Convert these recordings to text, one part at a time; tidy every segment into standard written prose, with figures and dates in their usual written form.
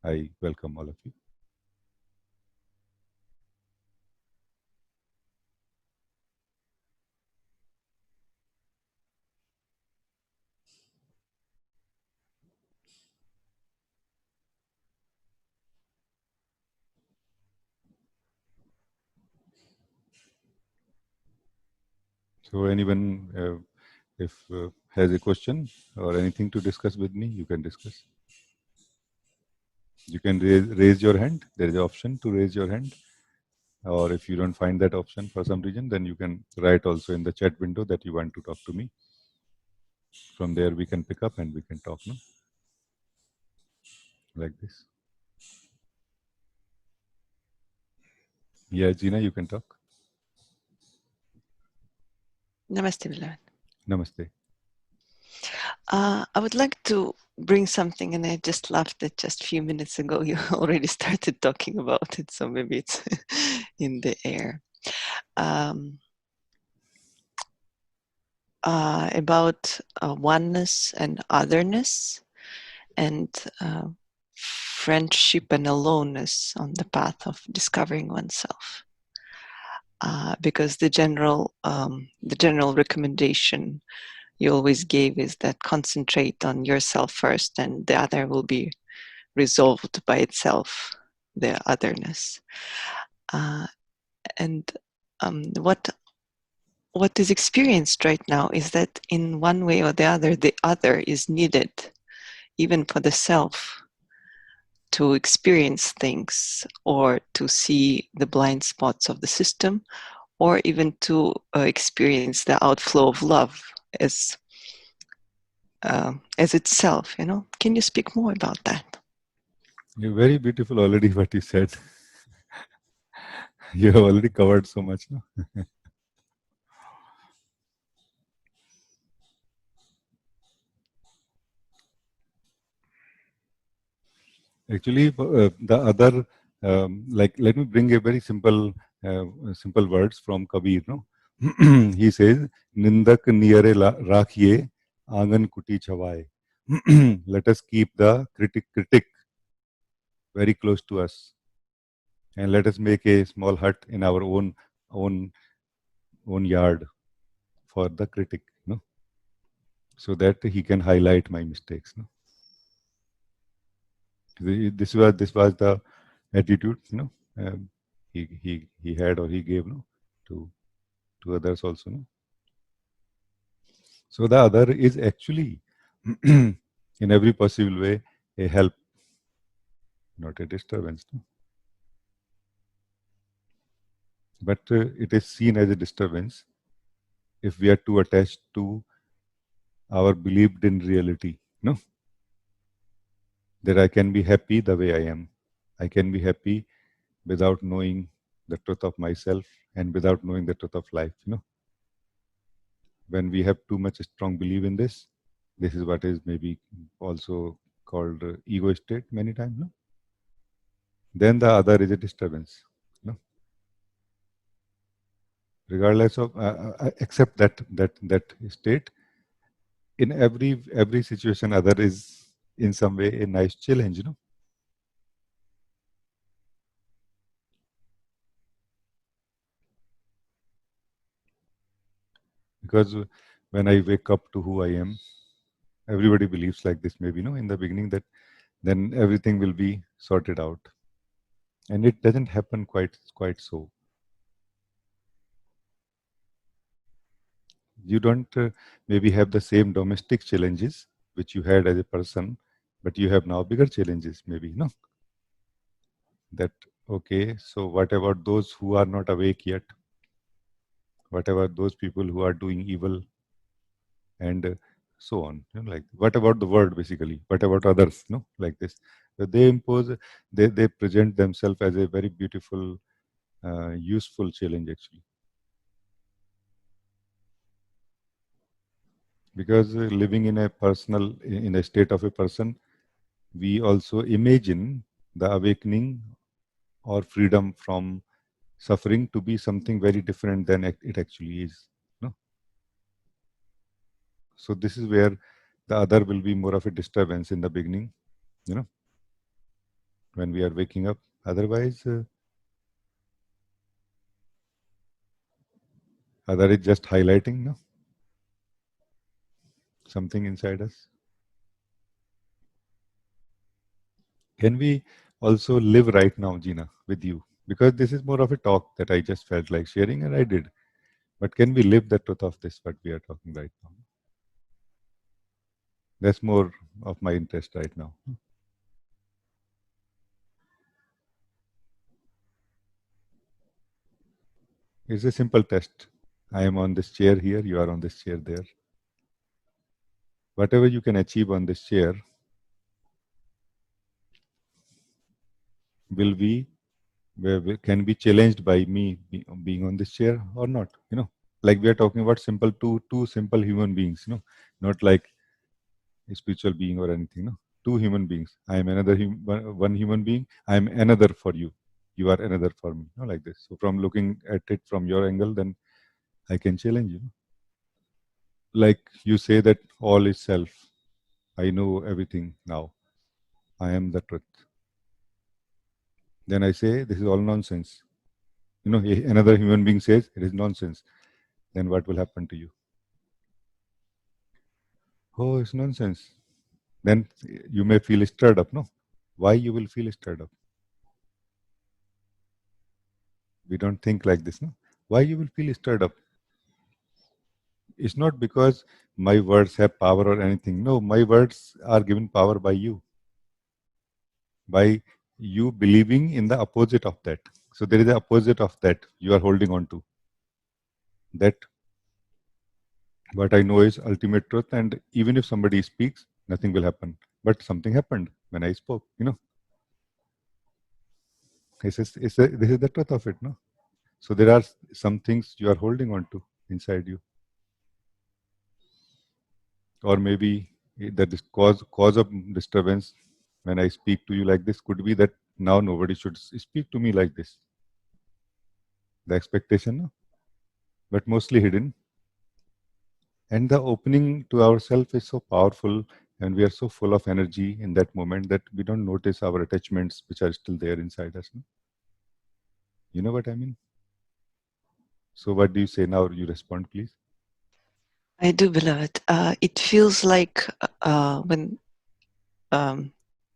I welcome all of you. So anyone, if has a question or anything to discuss with me, you can discuss. You can raise your hand. There is an option to raise your hand. Or if you don't find that option for some reason, then you can write also in the chat window that you want to talk to me. From there, we can pick up and we can talk, no? Like this. Yeah, Gina, you can talk. Namaste, Milan. Namaste. I would like to bring something, and I just laughed at just a few minutes ago. You already started talking about it, so maybe it's in the air. About oneness and otherness, and friendship and aloneness on the path of discovering oneself. Because the general recommendation you always gave is that concentrate on yourself first, and the other will be resolved by itself, the otherness. And what is experienced right now is that in one way or the other is needed, even for the self, to experience things or to see the blind spots of the system, or even to experience the outflow of love as itself. Can you speak more about that? You're very beautiful already what you said. You have already covered so much, no? Actually, the other, let me bring a very simple words from Kabir. No, he says, "Nindak niyare rakhiye, angan kuti chhawaye." Let us keep the critic very close to us, and let us make a small hut in our own own yard for the critic. No, so that he can highlight my mistakes. No, this was the attitude. He had or he gave, no, to others also, no. So the other is actually in every possible way a help, not a disturbance, no? But it is seen as a disturbance if we are too attached to our believed in reality, no, that I can be happy the way I am. I can be happy without knowing the truth of myself and without knowing the truth of life, when we have too much strong belief in this is what is maybe also called ego state many times, no? Then the other is a disturbance, no? Regardless of except that state, in every situation, other is in some way a nice challenge, because when I wake up to who I am, everybody believes like this, maybe, in the beginning, that then everything will be sorted out, and it doesn't happen quite so. You don't maybe have the same domestic challenges which you had as a person, but you have now bigger challenges, maybe, that okay, so what about those who are not awake yet? What about those people who are doing evil, and so on, like what about the world, basically, what about others, like this. So they impose, they present themselves as a very beautiful, useful challenge, actually, because living in a state of a person, we also imagine the awakening or freedom from suffering to be something very different than it actually is, no? So this is where the other will be more of a disturbance in the beginning, you know when we are waking up. Otherwise, other is just highlighting, no? Something inside us. Can we also live right now, Gina, with you? Because this is more of a talk that I just felt like sharing, and I did. But can we live the truth of this, what we are talking right now? That's more of my interest right now. It's a simple test. I am on this chair here, you are on this chair there. Whatever you can achieve on this chair, will we can be challenged by me being on this chair or not? Like we are talking about two simple human beings. Not like a spiritual being or anything. Two human beings. I am another one human being. I am another for you. You are another for me. Like this. So from looking at it from your angle, then I can challenge you. Like you say that all is self. I know everything now. I am the truth. Then I say this is all nonsense. Another human being says it is nonsense. Then what will happen to you? Oh, it's nonsense. Then you may feel stirred up, no? Why you will feel stirred up? We don't think like this, no? Why you will feel stirred up? It's not because my words have power or anything. No, my words are given power by you. By you believing in the opposite of that. So there is the opposite of that you are holding on to. That what I know is ultimate truth, and even if somebody speaks, nothing will happen. But something happened when I spoke, this is the truth of it, no? So there are some things you are holding on to inside you, or maybe that is cause of disturbance when I speak to you like this could be that now nobody should speak to me like this. The expectation, no? But mostly hidden. And the opening to ourselves is so powerful, and we are so full of energy in that moment that we don't notice our attachments which are still there inside us. No? You know what I mean? So what do you say now? You respond, please. I do, beloved. It feels like when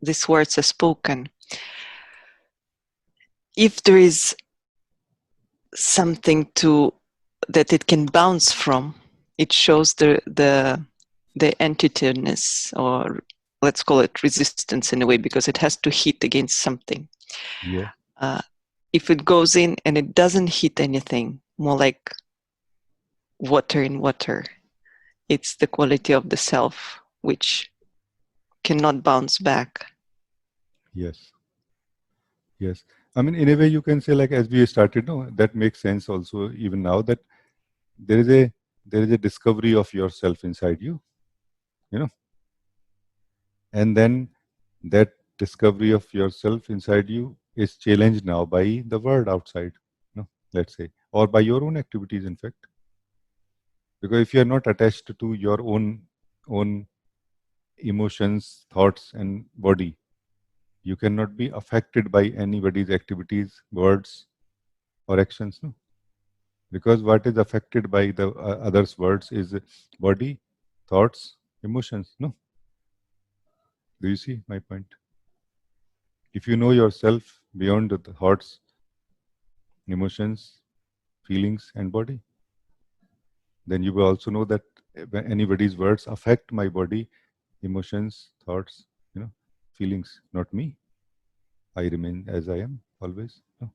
these words are spoken, if there is something that it can bounce from, it shows the entityness, or let's call it resistance in a way, because it has to hit against something. Yeah. If it goes in and it doesn't hit anything, more like water in water, it's the quality of the self which cannot bounce back. Yes. Yes. I mean, in a way, you can say, like, as we started, no, that makes sense also, even now, that there is a discovery of yourself inside you, and then that discovery of yourself inside you is challenged now by the world outside, let's say, or by your own activities, in fact. Because if you are not attached to your own emotions, thoughts, and body, you cannot be affected by anybody's activities, words, or actions. No? Because what is affected by the others' words is body, thoughts, emotions. No, do you see my point? If you know yourself beyond the thoughts, emotions, feelings, and body, then you will also know that when anybody's words affect my body, emotions, thoughts, feelings, not me. I remain as I am always. No?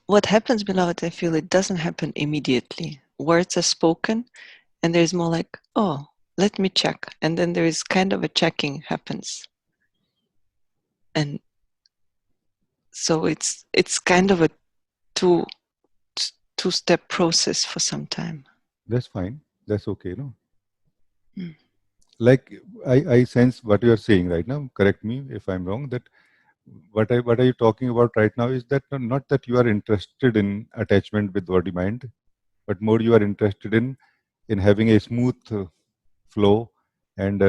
What happens, beloved, I feel it doesn't happen immediately. Words are spoken, and there's more like, oh, let me check. And then there is kind of a checking happens. And so it's kind of a two-step process for some time. That's fine. That's okay. No, Mm. like I sense what you are saying right now. Correct me if I'm wrong. That what are you talking about right now is that not that you are interested in attachment with body mind, but more you are interested in having a smooth flow and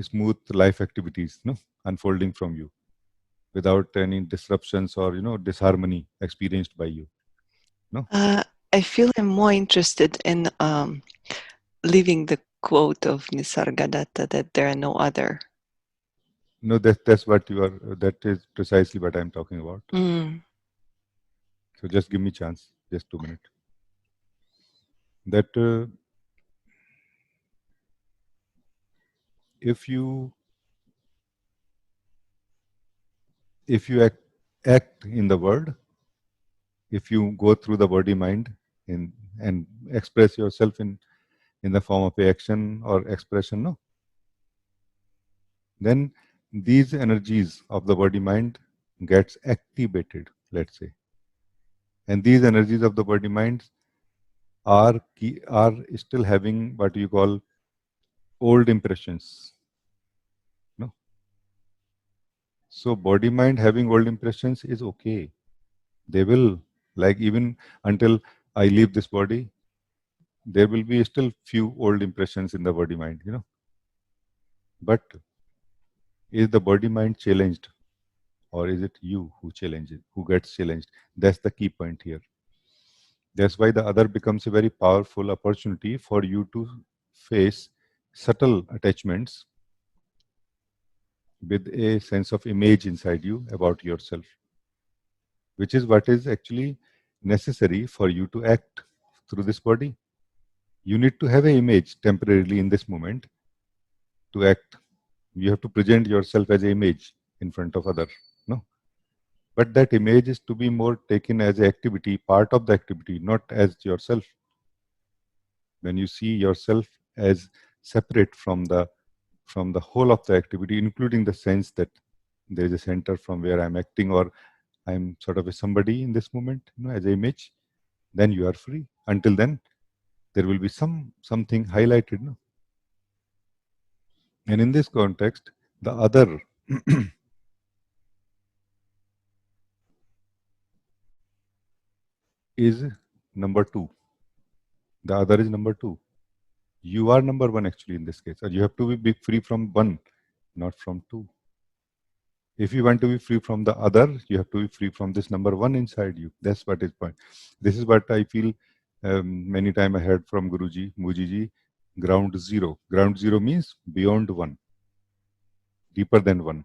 smooth life activities, no, unfolding from you without any disruptions or disharmony experienced by you. No, I feel I'm more interested in leaving the quote of Nisargadatta that there are no other. no, that's what you are. That is precisely what I'm talking about. Mm. So just give me chance, just 2 minutes. That if you act in the world, if you go through the body mind in and express yourself in the form of a action or expression, no, then these energies of the body mind gets activated, let's say, and these energies of the body mind are still having what you call old impressions, no. So body mind having old impressions is okay. They will, like, even until I leave this body, there will be still few old impressions in the body mind, but is the body mind challenged, or is it you who gets challenged? That's the key point here. That's why the other becomes a very powerful opportunity for you to face subtle attachments with a sense of image inside you about yourself, which is what is actually necessary for you to act through this body. You need to have an image temporarily in this moment to act. You have to present yourself as an image in front of others. No, but that image is to be more taken as an activity, part of the activity, not as yourself. When you see yourself as separate from the whole of the activity, including the sense that there is a center from where I'm acting, or I'm sort of a somebody in this moment, as an image, then you are free. Until then, there will be something highlighted. No? And in this context, the other is number two. The other is number two. You are number one actually in this case. Or you have to be free from one, not from two. If you want to be free from the other, you have to be free from this number one inside you. That's what is point. This is what I feel many time I heard from Guruji, Mujiji, ground zero. Ground zero means beyond one, deeper than one.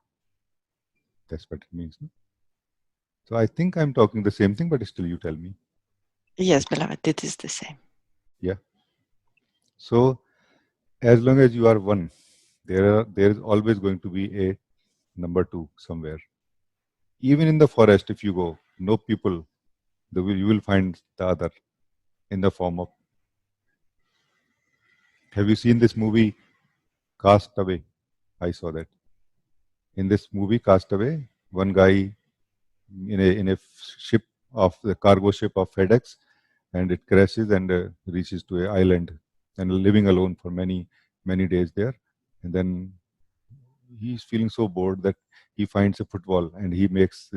That's what it means. No? So I think I'm talking the same thing, but still you tell me. Yes, beloved, it is the same. Yeah. So as long as you are one, there is always going to be a number two somewhere. Even in the forest, if you go, no people, you will find the other in the form of. Have you seen this movie Cast Away? I saw that. In this movie Cast Away, one guy in a ship of the cargo ship of FedEx, and it crashes and reaches to a island and living alone for many days there, and then he's feeling so bored that he finds a football and he makes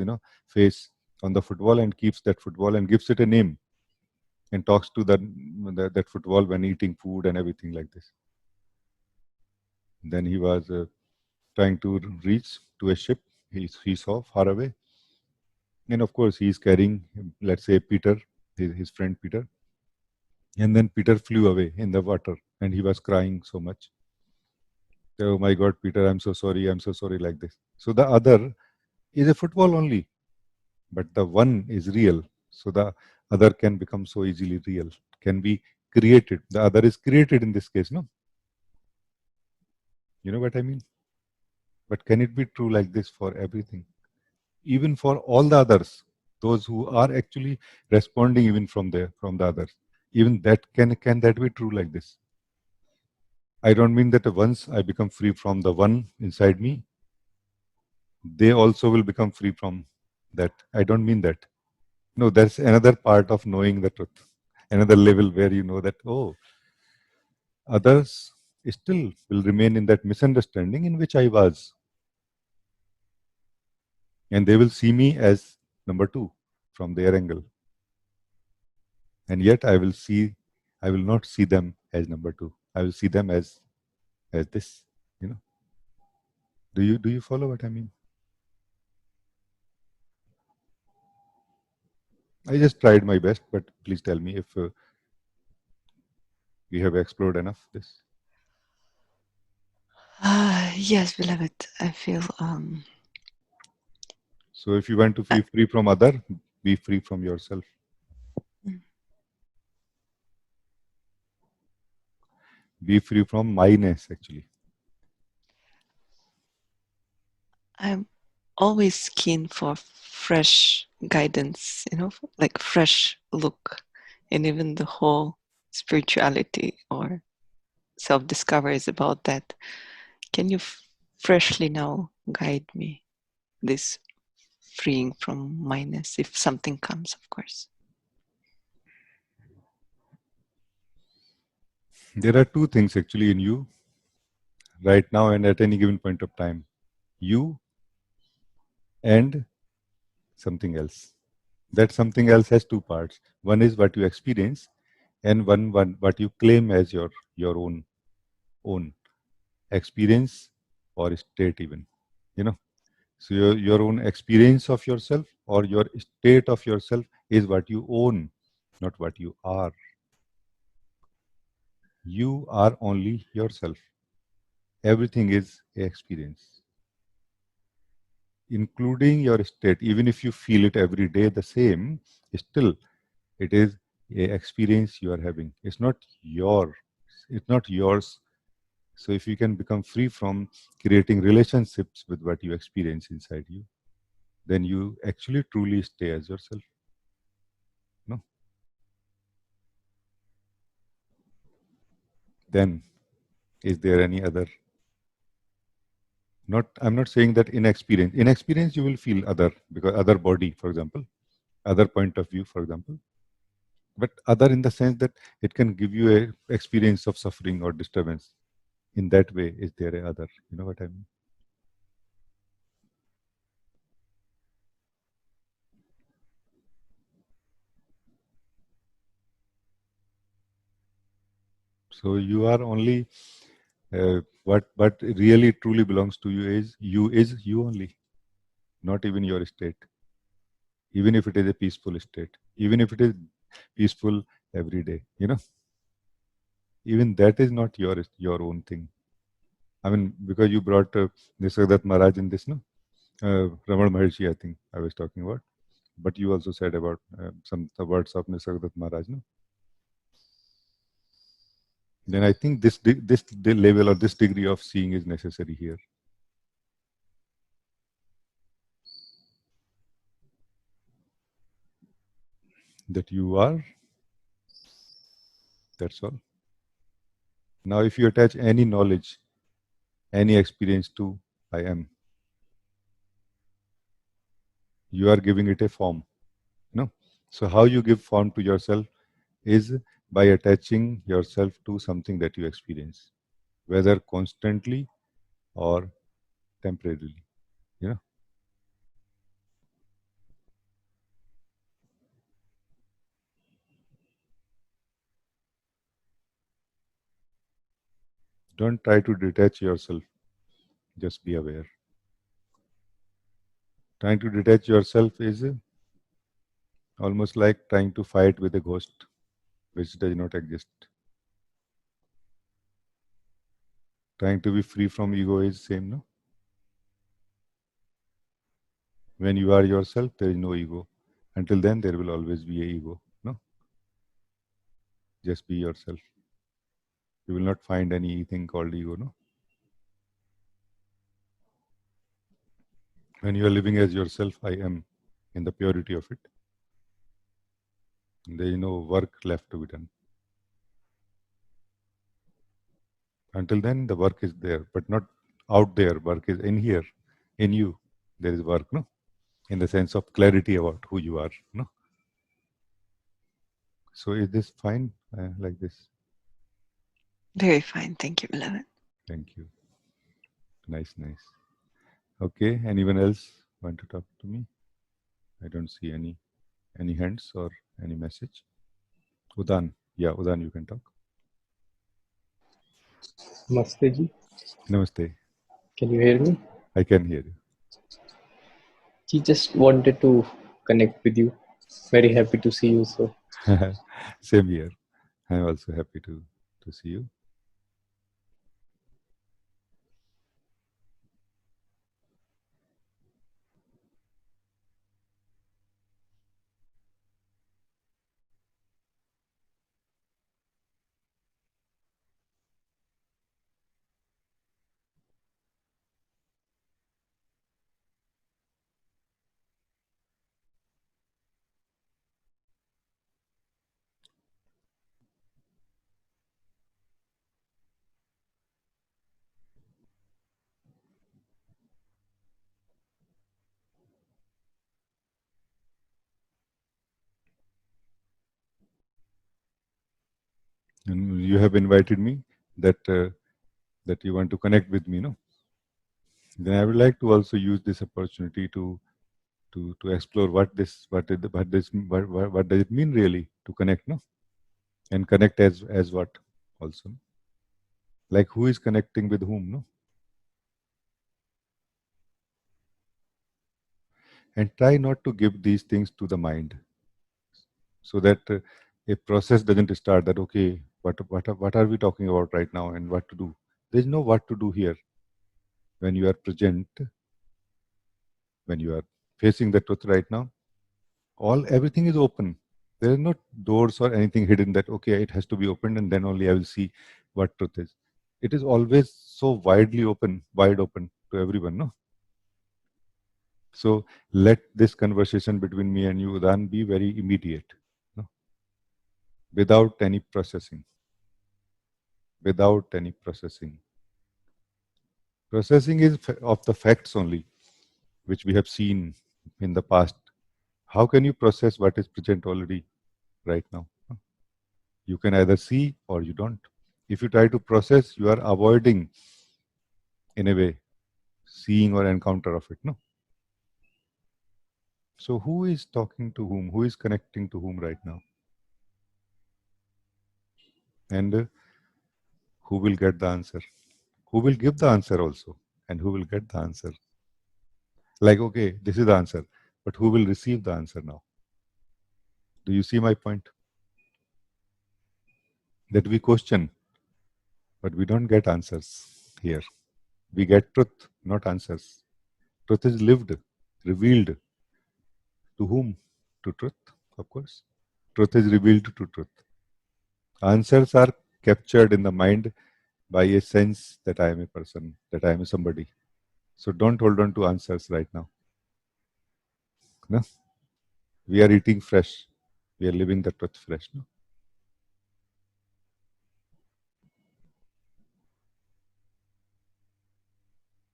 face on the football and keeps that football and gives it a name and talks to that football when eating food and everything like this. Then he was trying to reach to a ship he saw far away, and of course he's carrying, let's say, Peter, his friend Peter, and then Peter flew away in the water and he was crying so much. Oh my God, Peter, I'm so sorry, like this. So the other is a football only, but the one is real. So the other can become so easily real, can be created. The other is created in this case, no? You know what I mean? But can it be true like this for everything? Even for all the others, those who are actually responding even from the others. Even that can that be true like this? I don't mean that once I become free from the one inside me, they also will become free from that. I don't mean that. No, that's another part of knowing the truth. Another level where you know that, oh, others still will remain in that misunderstanding in which I was. And they will see me as number two from their angle. And yet I will not see them as number two. I will see them as this, you know. Do you follow what I mean? I just tried my best, but please tell me if we have explored enough this. Yes, beloved. I feel So if you want to be free from other, be free from yourself. Be free from myness, actually. I'm always keen for fresh guidance, like fresh look, and even the whole spirituality or self-discovery is about that. Can you freshly now guide me this freeing from minus, if something comes, of course? There are two things actually in you right now and at any given point of time. You and something else. That something else has two parts. One is what you experience, and one what you claim as your own experience or state even. You know. So your own experience of yourself or your state of yourself is what you own, not what you are. You are only yourself. Everything is a experience, including your state. Even if you feel it every day the same, still it is a experience you are having. It's not yours. So if you can become free from creating relationships with what you experience inside you, then you actually truly stay as yourself. No? Then is there any other? Not I'm not saying that in experience you will feel other, because other body, for example, other point of view, for example, but other in the sense that it can give you a experience of suffering or disturbance. In that way, is there a other? You know what I mean? So you are only what really truly belongs to you is you only, not even your state, even if it is a peaceful state, even if it is peaceful every day. Even that is not your own thing. I mean, because you brought Nisargadatta Maharaj in this, no? Ramana Maharshi, I think I was talking about. But you also said about some the words of Nisargadatta Maharaj, no? Then I think this level or this degree of seeing is necessary here. That you are, that's all. Now, if you attach any knowledge, any experience to I am, you are giving it a form. No? So how you give form to yourself is by attaching yourself to something that you experience, whether constantly or temporarily. You know, don't try to detach yourself. Just be aware. Trying to detach yourself is almost like trying to fight with a ghost which does not exist. Trying to be free from ego is same, no? When you are yourself, there is no ego. Until then, there will always be a ego. No, just be yourself. You will not find anything called ego. No, when you are living as yourself, I am, in the purity of it. There is no work left to be done. Until then, the work is there, but not out there. Work is in here, in you. There is work, no, in the sense of clarity about who you are. No, so is this fine like this? Very fine. Thank you, beloved. Thank you. Nice, nice. Okay. Anyone else want to talk to me? I don't see any hands or any message. Udan, yeah, Udan, you can talk. Namaste ji. Namaste. Can you hear me? I can hear He just wanted to connect with you. Very happy to see you. So you. Same here. I'm also happy to see you. And you have invited me that you want to connect with me, no? Then I would like to also use this opportunity to explore what does it mean really to connect, no? And connect as what also, no? Like who is connecting with whom, no? And try not to give these things to the mind, so that a process doesn't start. That okay, what are we talking about right now, and what to do? There's no what to do here. When you are present, when you are facing the truth right now, everything is open. There are no doors or anything hidden that okay, it has to be opened and then only I will see what truth is. It is always so wide open to everyone, no? So let this conversation between me and you, Udan, be very immediate, no? Without any processing. Without any processing. Processing is of the facts only, which we have seen in the past. How can you process what is present already right now? You can either see or you don't. If you try to process, you are avoiding, in a way, seeing or encounter of it. No. So who is talking to whom? Who is connecting to whom right now? And who will get the answer? Who will give the answer also? And who will get the answer? Like, okay, this is the answer, but who will receive the answer now? Do you see my point? That we question, but we don't get answers here. We get truth, not answers. Truth is lived, revealed. To whom? To truth, of course. Truth is revealed to truth. Answers are captured in the mind by a sense that I am a person, that I am somebody. So don't hold on to answers right now. No? We are eating fresh. We are living the truth fresh. No?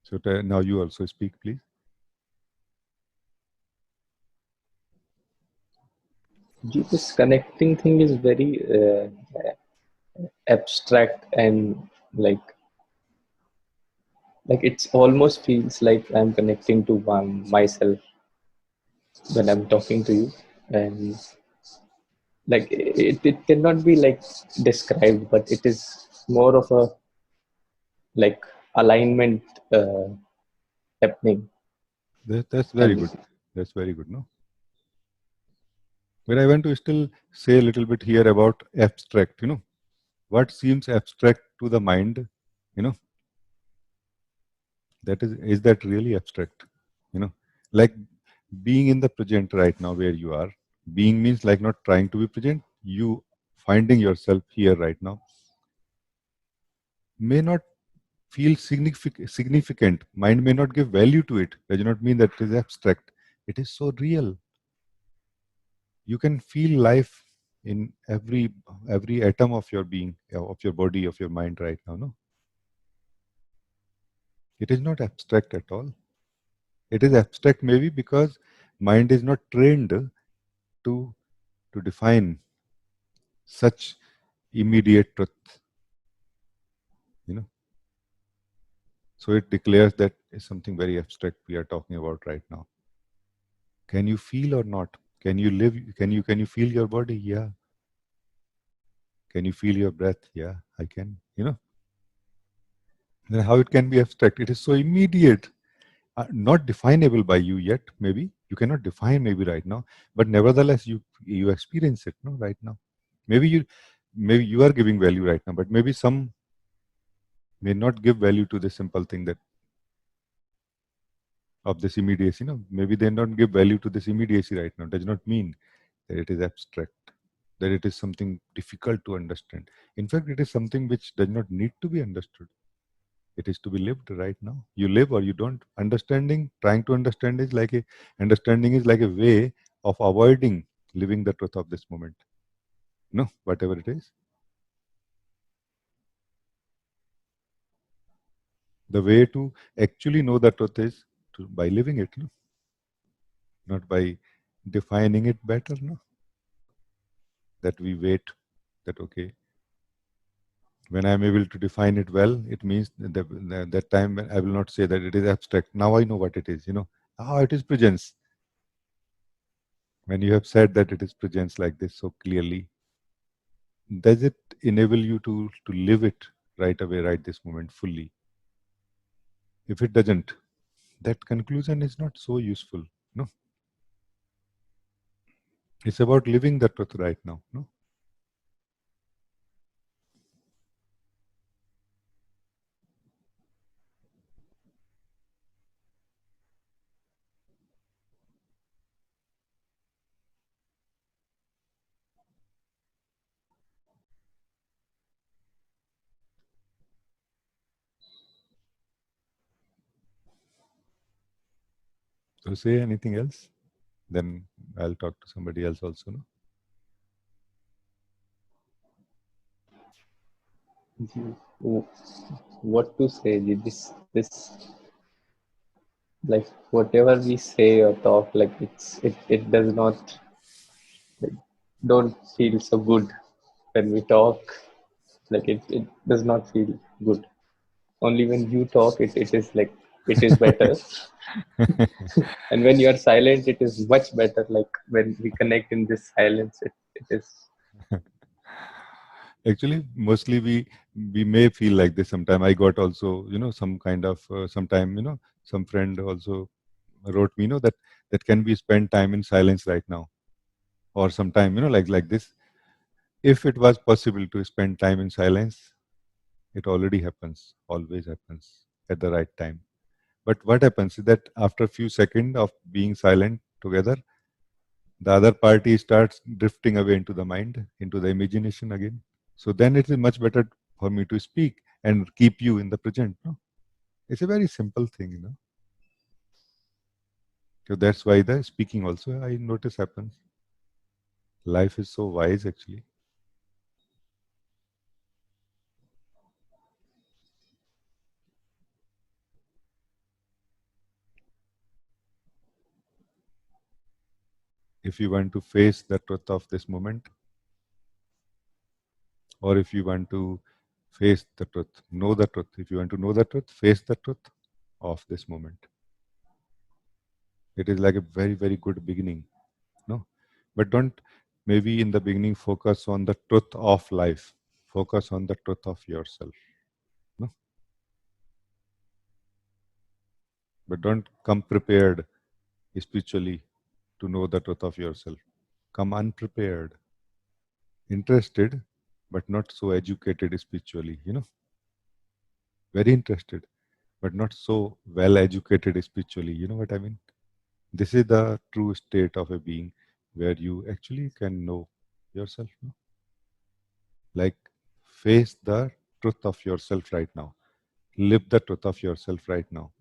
So now you also speak, please. this connecting thing is very abstract and like it's almost feels like I'm connecting to one myself when I'm talking to you, and like it cannot be like described, but it is more of a like alignment happening. That's very And good. That's very good, no? But I want to still say a little bit here about abstract, What seems abstract to the mind, you know, is that really abstract? You know, like being in the present right now where you are. Being means like not trying to be present. You finding yourself here right now may not feel significant. Mind may not give value to it. Does not mean that it is abstract. It is so real. You can feel life in every atom of your being, of your body, of your mind right now. No, it is not abstract at all. It is abstract maybe because mind is not trained to to define such immediate truth. You know, so it declares that is something very abstract we are talking about right now. Can you feel or not? Can you live? Can you feel your body? Yeah. Can you feel your breath? Yeah, I can. Then how it can be abstract? It is so immediate. not definable by you yet. Maybe you cannot define maybe right now, but nevertheless you experience it, no, right now. Maybe you are giving value right now, but maybe some may not give value to the simple thing that of this immediacy. Maybe they don't give value to this immediacy right now. Does not mean that it is abstract, that it is something difficult to understand. In fact, it is something which does not need to be understood. It is to be lived right now. You live or you don't. Trying to understand is like understanding is like a way of avoiding living the truth of this moment. No, whatever it is. The way to actually know the truth is by living it, no? Not by defining it better, no? That we wait, that okay, when I'm able to define it well, it means that time when I will not say that it is abstract. Now I know what it is, it is presence. When you have said that it is presence like this so clearly, does it enable you to live it right away, right this moment, fully? If it doesn't, that conclusion is not so useful. No, it's about living the truth right now. No, so say anything else, then I'll talk to somebody else also. No, What to say? This like whatever we say or talk, like it does not, like, don't feel so good when we talk. Like it does not feel good. Only when you talk, it is like it is better. And when you are silent, it is much better. Like when we connect in this silence, it is. actually, mostly we may feel like this sometime. I got also, some kind of sometime, some friend also wrote me, that can we spend time in silence right now, or sometime, like this. If it was possible to spend time in silence, it already happens, always happens at the right time. But what happens is that after a few seconds of being silent together, the other party starts drifting away into the mind, into the imagination again. So then it is much better for me to speak and keep you in the present. No? It's a very simple thing. So that's why the speaking also, I notice, happens. Life is so wise, actually. If you want to face the truth of this moment, or if you want to face the truth, know the truth. If you want to know the truth, face the truth of this moment. It is like a very, very good beginning. No, but don't maybe in the beginning focus on the truth of life. Focus on the truth of yourself. No, but don't come prepared spiritually to know the truth of yourself. Come unprepared, interested, but not so educated spiritually. Very interested, but not so well educated spiritually. You know what I mean? This is the true state of a being where you actually can know yourself. No? Like face the truth of yourself right now. Live the truth of yourself right now.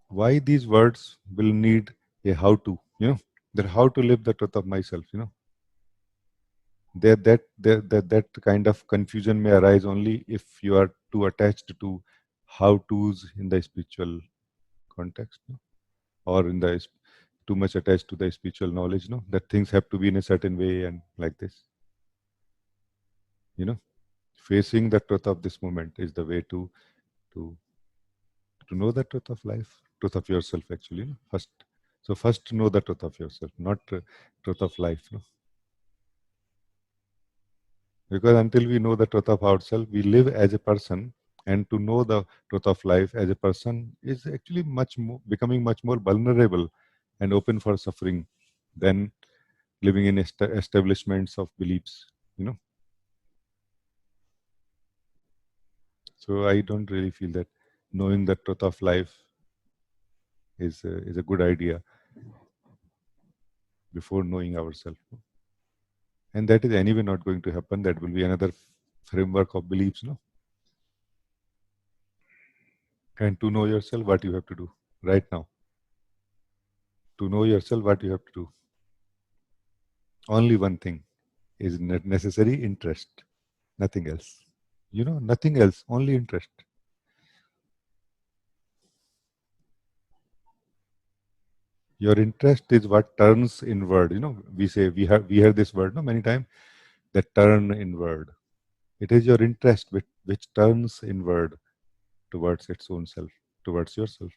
Why these words will need a how to, that how to live the truth of myself, that kind of confusion may arise only if you are too attached to how to's in the spiritual context, or in the too much attached to the spiritual knowledge, that things have to be in a certain way and like this. Facing the truth of this moment is the way to to know the truth of life, truth of yourself, actually, first. So first know the truth of yourself, not truth of life. Because until we know the truth of ourselves, we live as a person And to know the truth of life as a person is actually becoming much more vulnerable and open for suffering than living in establishments of beliefs, you know. So I don't really feel that knowing the truth of life is a good idea before knowing ourselves. And that is anyway not going to happen. That will be another framework of beliefs, no? And to know yourself, what you have to do right now. To know yourself, what you have to do. Only one thing is necessary: interest. Nothing else. You know, nothing else, only interest. Your interest is what turns inward. You know, we hear this word no many times, that turn inward. It is your interest which turns inward towards its own self, towards yourself.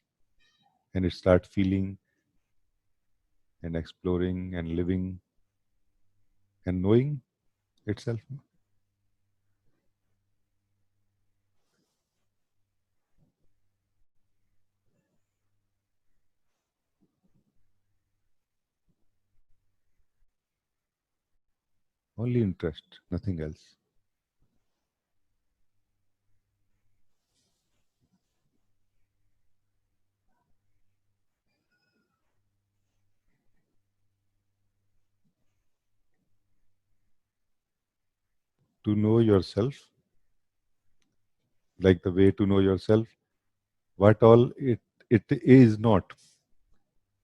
And it starts feeling and exploring and living and knowing itself. Only interest, nothing else. To know yourself, like the way to know yourself, what all it is not.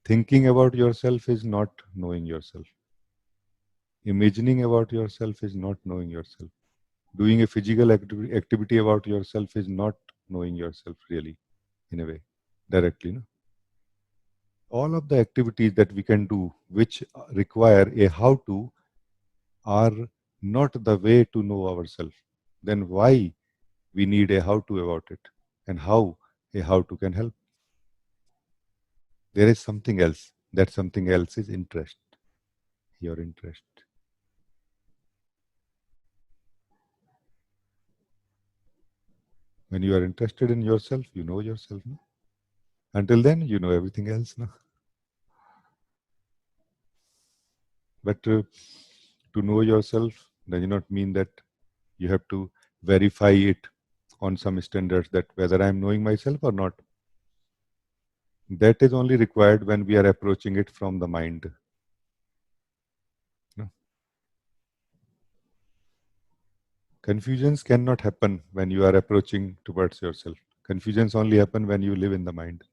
Thinking about yourself is not knowing yourself. Imagining about yourself is not knowing yourself. Doing a physical activity about yourself is not knowing yourself really, in a way, directly. No? All of the activities that we can do which require a how to are not the way to know ourselves. Then why we need a how to about it, and how a how to can help? There is something else. That something else is interest, your interest. When you are interested in yourself, you know yourself. No? Until then, you know everything else. No? But to know yourself does not mean that you have to verify it on some standards that whether I'm knowing myself or not. That is only required when we are approaching it from the mind. No? Confusions cannot happen when you are approaching towards yourself. Confusions only happen when you live in the mind.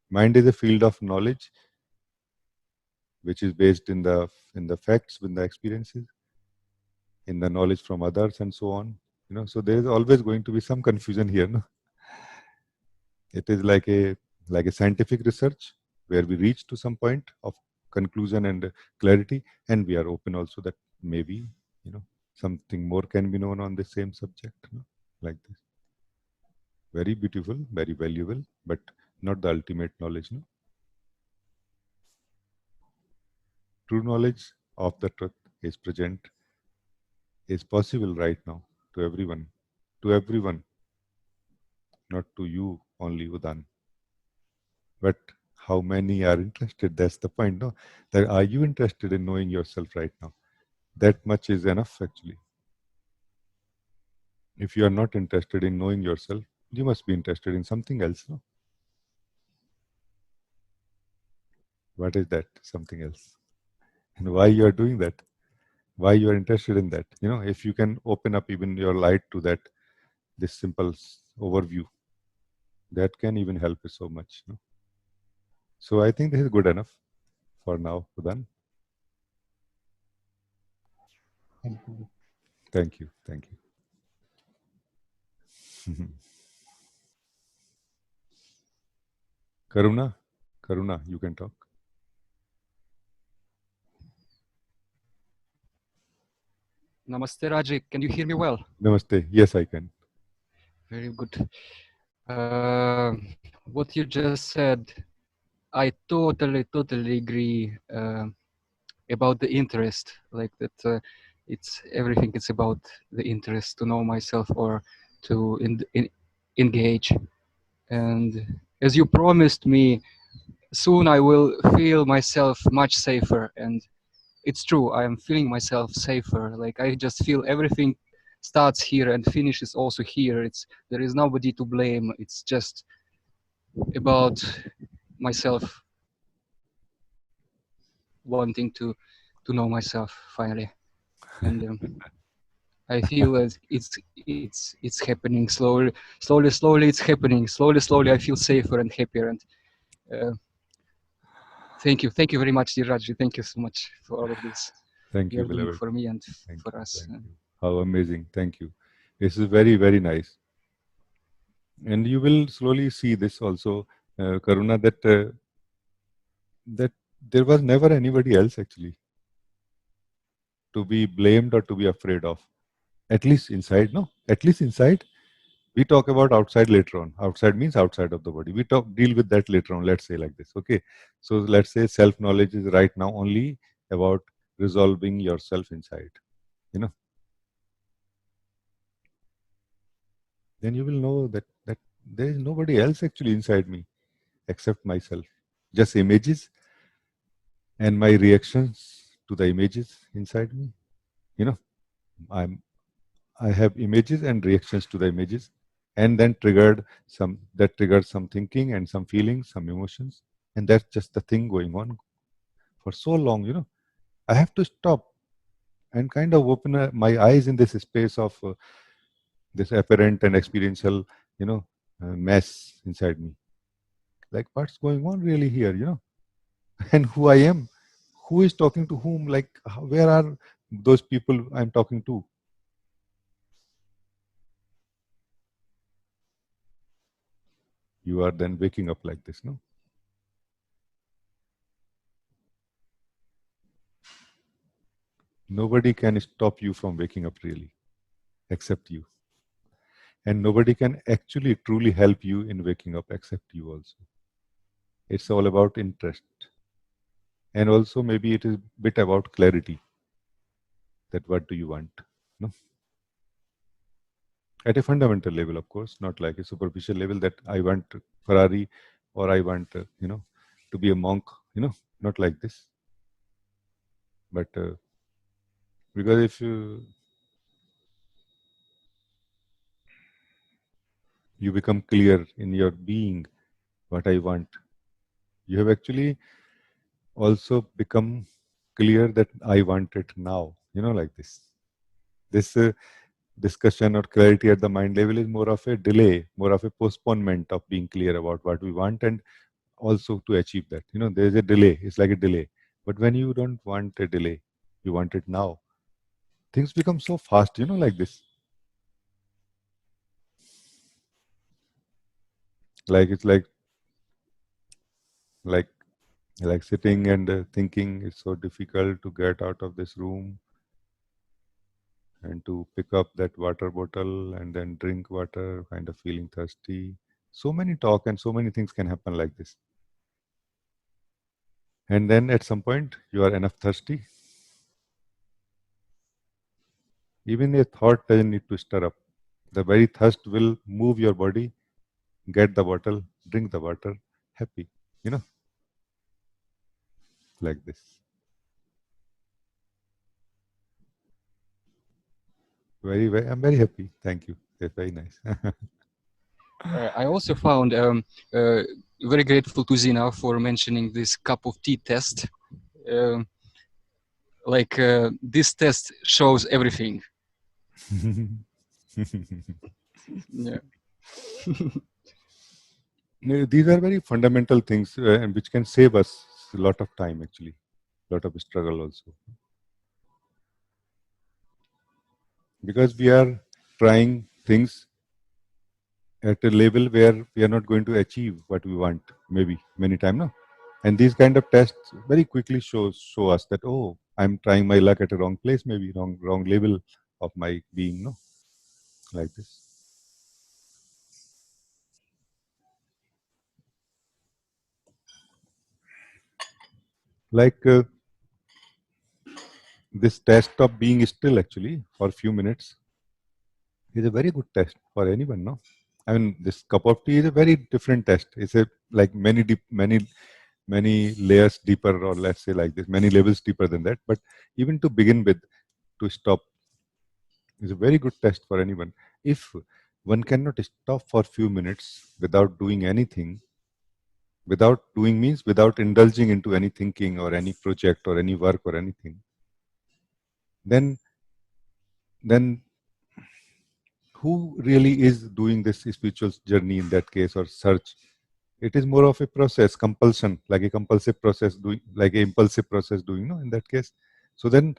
Mind is a field of knowledge which is based in the facts, in the experiences, in the knowledge from others, and so on. You know, so there is always going to be some confusion here. No? It is like a scientific research where we reach to some point of conclusion and clarity, and we are open also that maybe something more can be known on the same subject. No? Like this. Very beautiful, very valuable, but not the ultimate knowledge. No? True knowledge of the truth is present, is possible right now to everyone. To everyone, not to you only, Udan. But how many are interested? That's the point, no? That are you interested in knowing yourself right now? That much is enough, actually. If you are not interested in knowing yourself, you must be interested in something else, no? What is that something else? And why you are doing that? Why you are interested in that? You know, if you can open up even your light to that, this simple overview, that can even help you so much. No? So I think this is good enough for now, Udan. Thank you. Thank you. Thank you. Karuna, Karuna, you can talk. Namaste, Raji. Can you hear me well? Namaste. Yes, I can. Very good. What you just said, I totally agree about the interest. Like that, it's everything. It's about the interest to know myself or to engage. And as you promised me, soon I will feel myself much safer. And it's true, I am feeling myself safer. Like I just feel everything starts here and finishes also here. There is nobody to blame. It's just about myself wanting to know myself finally. And I feel that it's happening slowly. It's happening slowly. I feel safer and happier. And uh, thank you very much, Diraji. Thank you so much for all of this Thank you you, are doing beloved. for me and Thank for you. us. Thank you. How amazing. Thank you. This is very, very nice. And you will slowly see this also, Karuna, that there was never anybody else actually to be blamed or to be afraid of. At least inside, no? At least inside. We talk about outside later on. Outside means outside of the body. We deal with that later on. Let's say like this. Okay. So let's say self-knowledge is right now only about resolving yourself inside. You know, then you will know that there is nobody else actually inside me except myself. Just images and my reactions to the images inside me. You know, I'm I have images and reactions to the images, and then triggered some thinking and some feelings, some emotions, and that's just the thing going on for so long. You know, I have to stop and kind of open my eyes in this space of this apparent and experiential, mess inside me. Like, what's going on really here? You know, and who I am, who is talking to whom? Like, where are those people I'm talking to? You are then waking up like this, no? Nobody can stop you from waking up really, except you. And nobody can actually truly help you in waking up except you also. It's all about interest. And also maybe it is a bit about clarity. That what do you want? No? At a fundamental level, of course, not like a superficial level that I want Ferrari or I want, to be a monk, not like this. But because if you become clear in your being what I want, you have actually also become clear that I want it now, like this. This discussion or clarity at the mind level is more of a delay, more of a postponement of being clear about what we want and also to achieve that. There's a delay, it's like a delay. But when you don't want a delay, you want it now, things become so fast, like this. Like it's like like sitting and thinking it's so difficult to get out of this room and to pick up that water bottle and then drink water, kind of feeling thirsty. So many talk and so many things can happen like this. And then at some point, you are enough thirsty. Even a thought doesn't need to stir up. The very thirst will move your body, get the bottle, drink the water, happy, you know, like this. I'm very happy. Thank you. That's very nice. I also found very grateful to Zina for mentioning this cup of tea test. Um, this test shows everything. Yeah. These are very fundamental things which can save us a lot of time, actually, a lot of struggle also. Because we are trying things at a level where we are not going to achieve what we want, maybe many times, no? And these kind of tests very quickly show us that, oh, I'm trying my luck at a wrong place, maybe wrong level of my being, no? Like this. Like this test of being still actually for a few minutes is a very good test for anyone, no? I mean, this cup of tea is a very different test. It's a like many layers deeper, or let's say like this, many levels deeper than that. But even to begin with, to stop is a very good test for anyone. If one cannot stop for few minutes without doing anything, without doing means without indulging into any thinking or any project or any work or anything, then who really is doing this spiritual journey in that case, or search? It is more of a process, compulsion, like a compulsive process doing, like a impulsive process doing, no, in that case. So then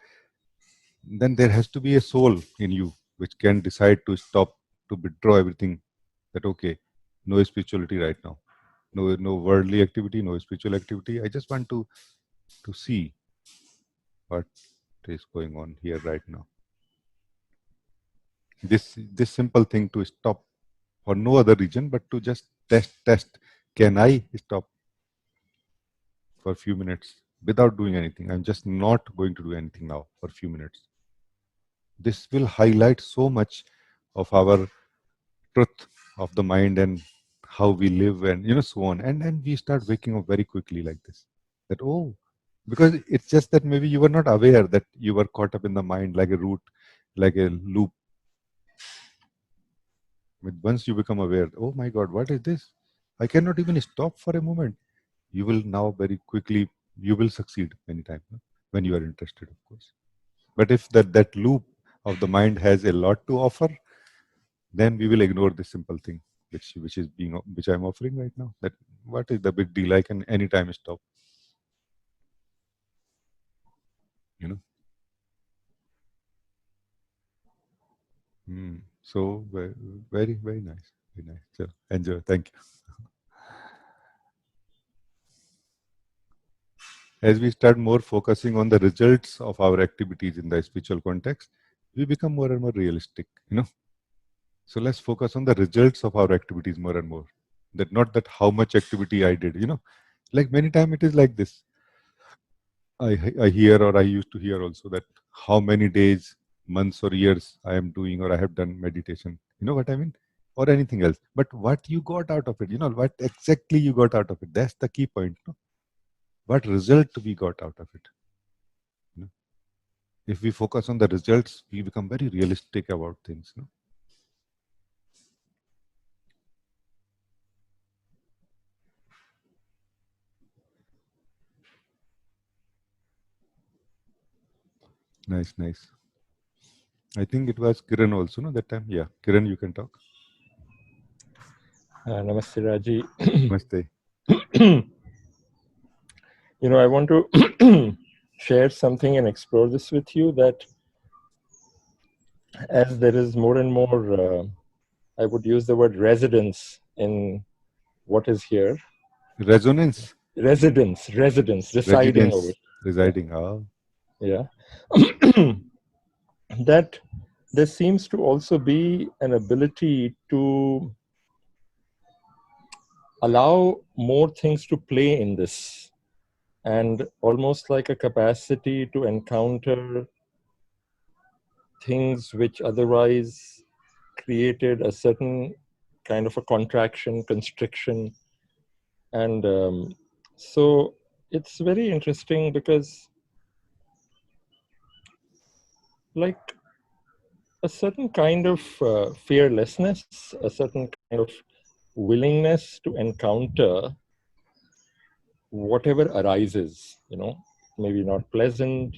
there has to be a soul in you which can decide to stop, to withdraw everything, that okay, no spirituality right now, no worldly activity, no spiritual activity. I just want to see what is going on here right now. This simple thing, to stop for no other reason but to just test, can I stop for a few minutes without doing anything? I'm just not going to do anything now for a few minutes. This will highlight so much of our truth of the mind and how we live, and so on. And then we start waking up very quickly like this, that oh, because it's just that maybe you were not aware that you were caught up in the mind like a root, like a loop. But once you become aware, oh my God, what is this? I cannot even stop for a moment. You will now very quickly, you will succeed anytime, no? When you are interested, of course. But if that loop of the mind has a lot to offer, then we will ignore this simple thing, which I'm offering right now. That what is the big deal? I can anytime stop. So very, very nice, very nice. So enjoy. Thank you. As we start more focusing on the results of our activities in the spiritual context, we become more and more realistic, So let's focus on the results of our activities more and more. That not that how much activity I did, Like many times it is like this. I hear, or I used to hear also, that how many days, months or years I am doing or I have done meditation. You know what I mean? Or anything else. But what you got out of it, what exactly you got out of it. That's the key point. No? What result we got out of it. If we focus on the results, we become very realistic about things. No? Nice, nice. I think it was Kiran also, no, that time? Yeah, Kiran, you can talk. Namaste, Raji. Namaste. I want to share something and explore this with you, that as there is more and more, I would use the word residence in what is here. Resonance? Residence, residing over. Residing, oh. Yeah. That there seems to also be an ability to allow more things to play in this, and almost like a capacity to encounter things which otherwise created a certain kind of a contraction, constriction. And so it's very interesting, because like a certain kind of fearlessness, a certain kind of willingness to encounter whatever arises, maybe not pleasant,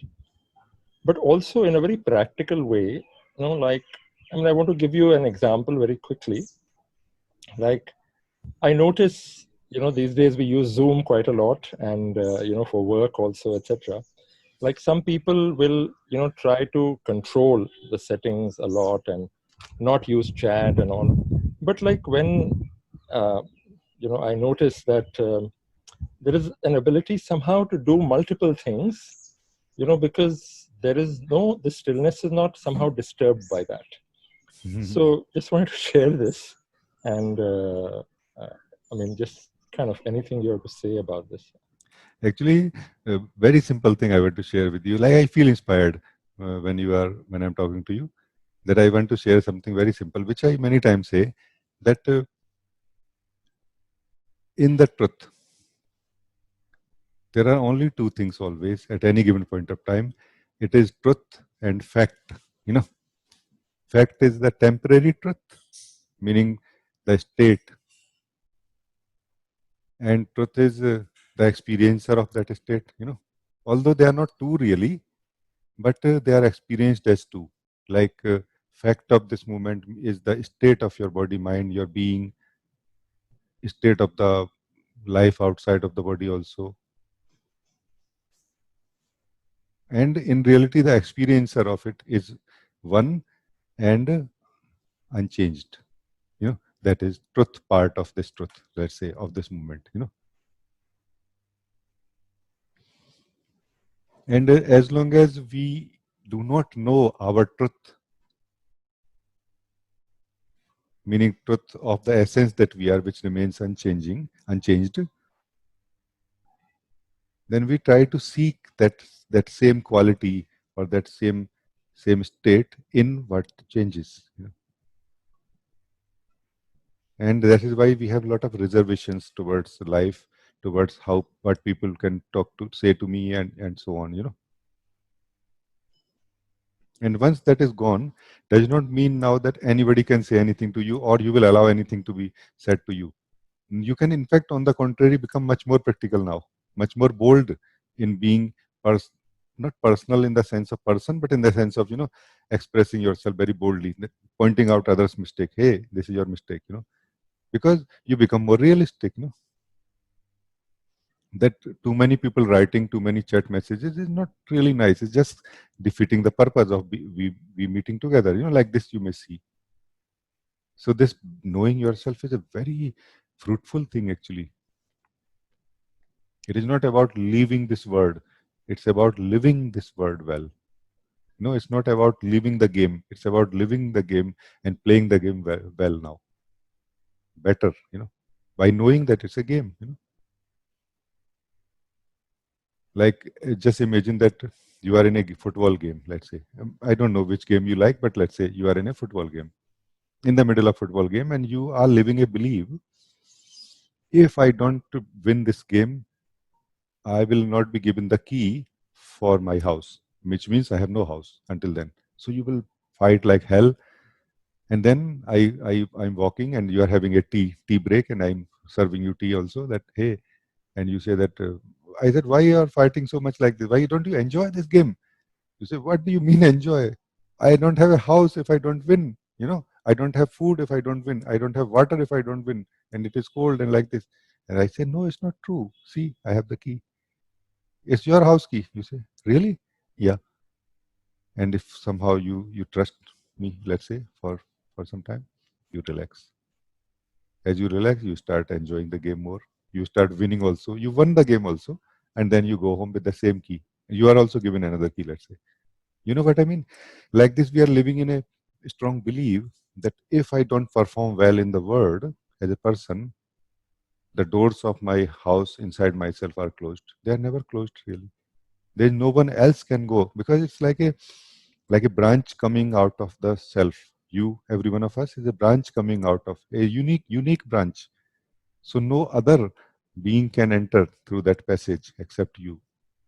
but also in a very practical way, like, I want to give you an example very quickly. Like, I notice, these days we use Zoom quite a lot, and, for work also, etc. Like, some people will, try to control the settings a lot and not use chat and all. But like when, I notice that there is an ability somehow to do multiple things, because the stillness is not somehow disturbed by that. So just wanted to share this, and just kind of anything you have to say about this. Actually, a very simple thing I want to share with you. Like, I feel inspired when I'm talking to you, that I want to share something very simple, which I many times say, that in the truth, there are only two things always at any given point of time. It is truth and fact. You know, fact is the temporary truth, meaning the state, and truth is the experiencer of that state. You know, although they are not two really, but they are experienced as two. Like fact of this moment is the state of your body, mind, your being, state of the life outside of the body also. And in reality, the experiencer of it is one and unchanged. You know, that is truth part of this truth, let's say, of this moment, you know. And as long as we do not know our truth, meaning truth of the essence that we are, which remains unchanged, then we try to seek that same quality or that same state in what changes. You know? And that is why we have a lot of reservations towards life, towards how what people can say to me, and so on. You know. And once that is gone, does not mean now that anybody can say anything to you or you will allow anything to be said to you. You can, in fact, on the contrary, become much more practical now, much more bold in being not personal in the sense of person, but in the sense of, expressing yourself very boldly, pointing out others' mistake. Hey, this is your mistake, because you become more realistic. That too many people writing too many chat messages is not really nice. It's just defeating the purpose of we meeting together. Like this you may see. So this knowing yourself is a very fruitful thing actually. It is not about leaving this world. It's about living this world well. It's not about leaving the game. It's about living the game and playing the game well now. Better, by knowing that it's a game, Like, just imagine that you are in a football game, let's say. I don't know which game you like, but let's say you are in a football game, in the middle of football game, and you are living a belief, if I don't win this game, I will not be given the key for my house, which means I have no house until then. So you will fight like hell. And then I'm walking and you are having a tea break and I'm serving you tea also, that, hey, and you say that, I said, why you are fighting so much like this? Why don't you enjoy this game? You say, what do you mean enjoy? I don't have a house if I don't win. I don't have food if I don't win. I don't have water if I don't win. And it is cold and like this. And I say, no, it's not true. See, I have the key. It's your house key. You say, really? Yeah. And if somehow you trust me, let's say, for some time, you relax. As you relax, you start enjoying the game more. You start winning also. You won the game also. And then you go home with the same key. You are also given another key, let's say. You know what I mean? Like this, we are living in a strong belief that if I don't perform well in the world as a person, the doors of my house inside myself are closed. They are never closed really. There's no one else can go, because it's like a branch coming out of the self. You, every one of us, is a branch coming out of a unique branch. So no other being can enter through that passage except you.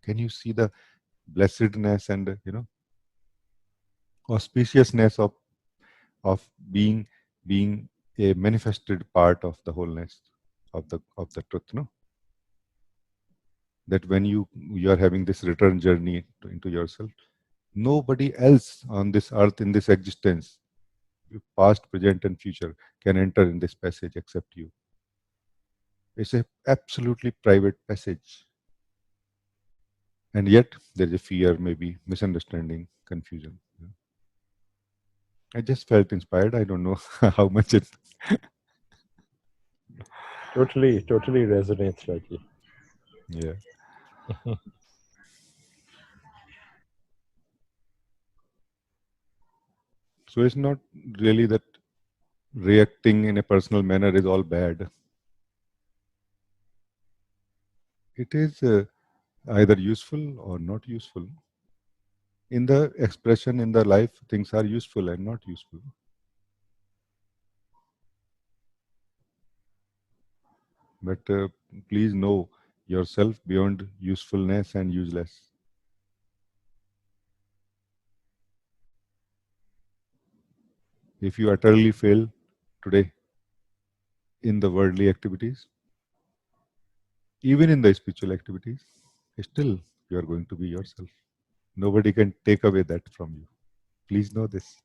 Can you see the blessedness and auspiciousness of being a manifested part of the wholeness of the truth, no? That when you are having this return journey into yourself, nobody else on this earth, in this existence, past, present, and future, can enter in this passage except you. It's a absolutely private passage. And yet there is a fear, maybe misunderstanding, confusion. I just felt inspired. I don't know how much it. Totally resonates, Raji. Yeah. So it's not really that reacting in a personal manner is all bad. It is either useful or not useful. In the expression, in the life, things are useful and not useful. But please know yourself beyond usefulness and useless. If you utterly fail today in the worldly activities, even in the spiritual activities, still you are going to be yourself. Nobody can take away that from you. Please know this.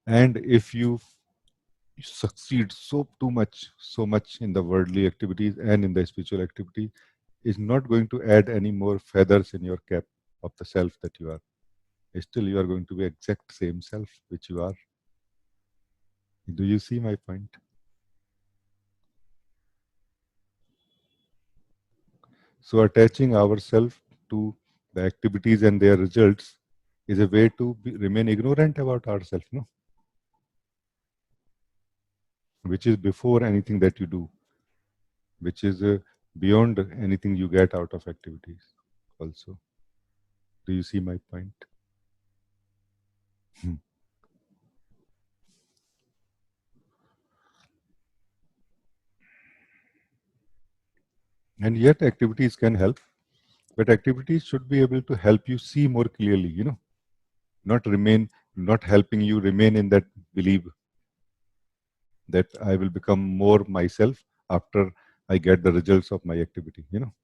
And if you succeed so much in the worldly activities and in the spiritual activity, is not going to add any more feathers in your cap of the self that you are. Still you are going to be exact same self which you are. Do you see my point? So attaching ourselves to the activities and their results is a way to remain ignorant about ourselves, no? Which is before anything that you do, which is beyond anything you get out of activities also. Do you see my point? And yet activities can help, but activities should be able to help you see more clearly, you know, not helping you remain in that belief that I will become more myself after I get the results of my activity, you know.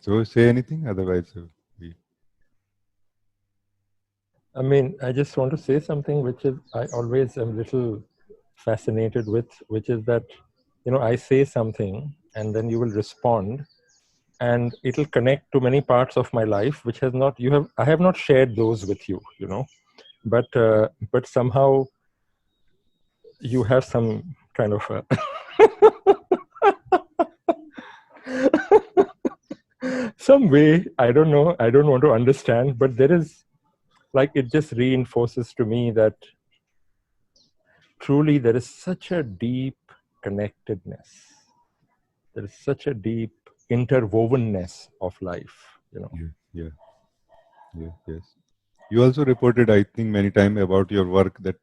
So say anything, otherwise we. I mean, I just want to say something which is I always am little fascinated with, which is that, you know, I say something and then you will respond, and it'll connect to many parts of my life which has not I have not shared those with you, you know, but somehow you have some kind of a some way, I don't know, I don't want to understand, but there is, like, it just reinforces to me that truly there is such a deep connectedness, there is such a deep interwovenness of life, you know. Yeah. Yes. You also reported, I think, many times about your work that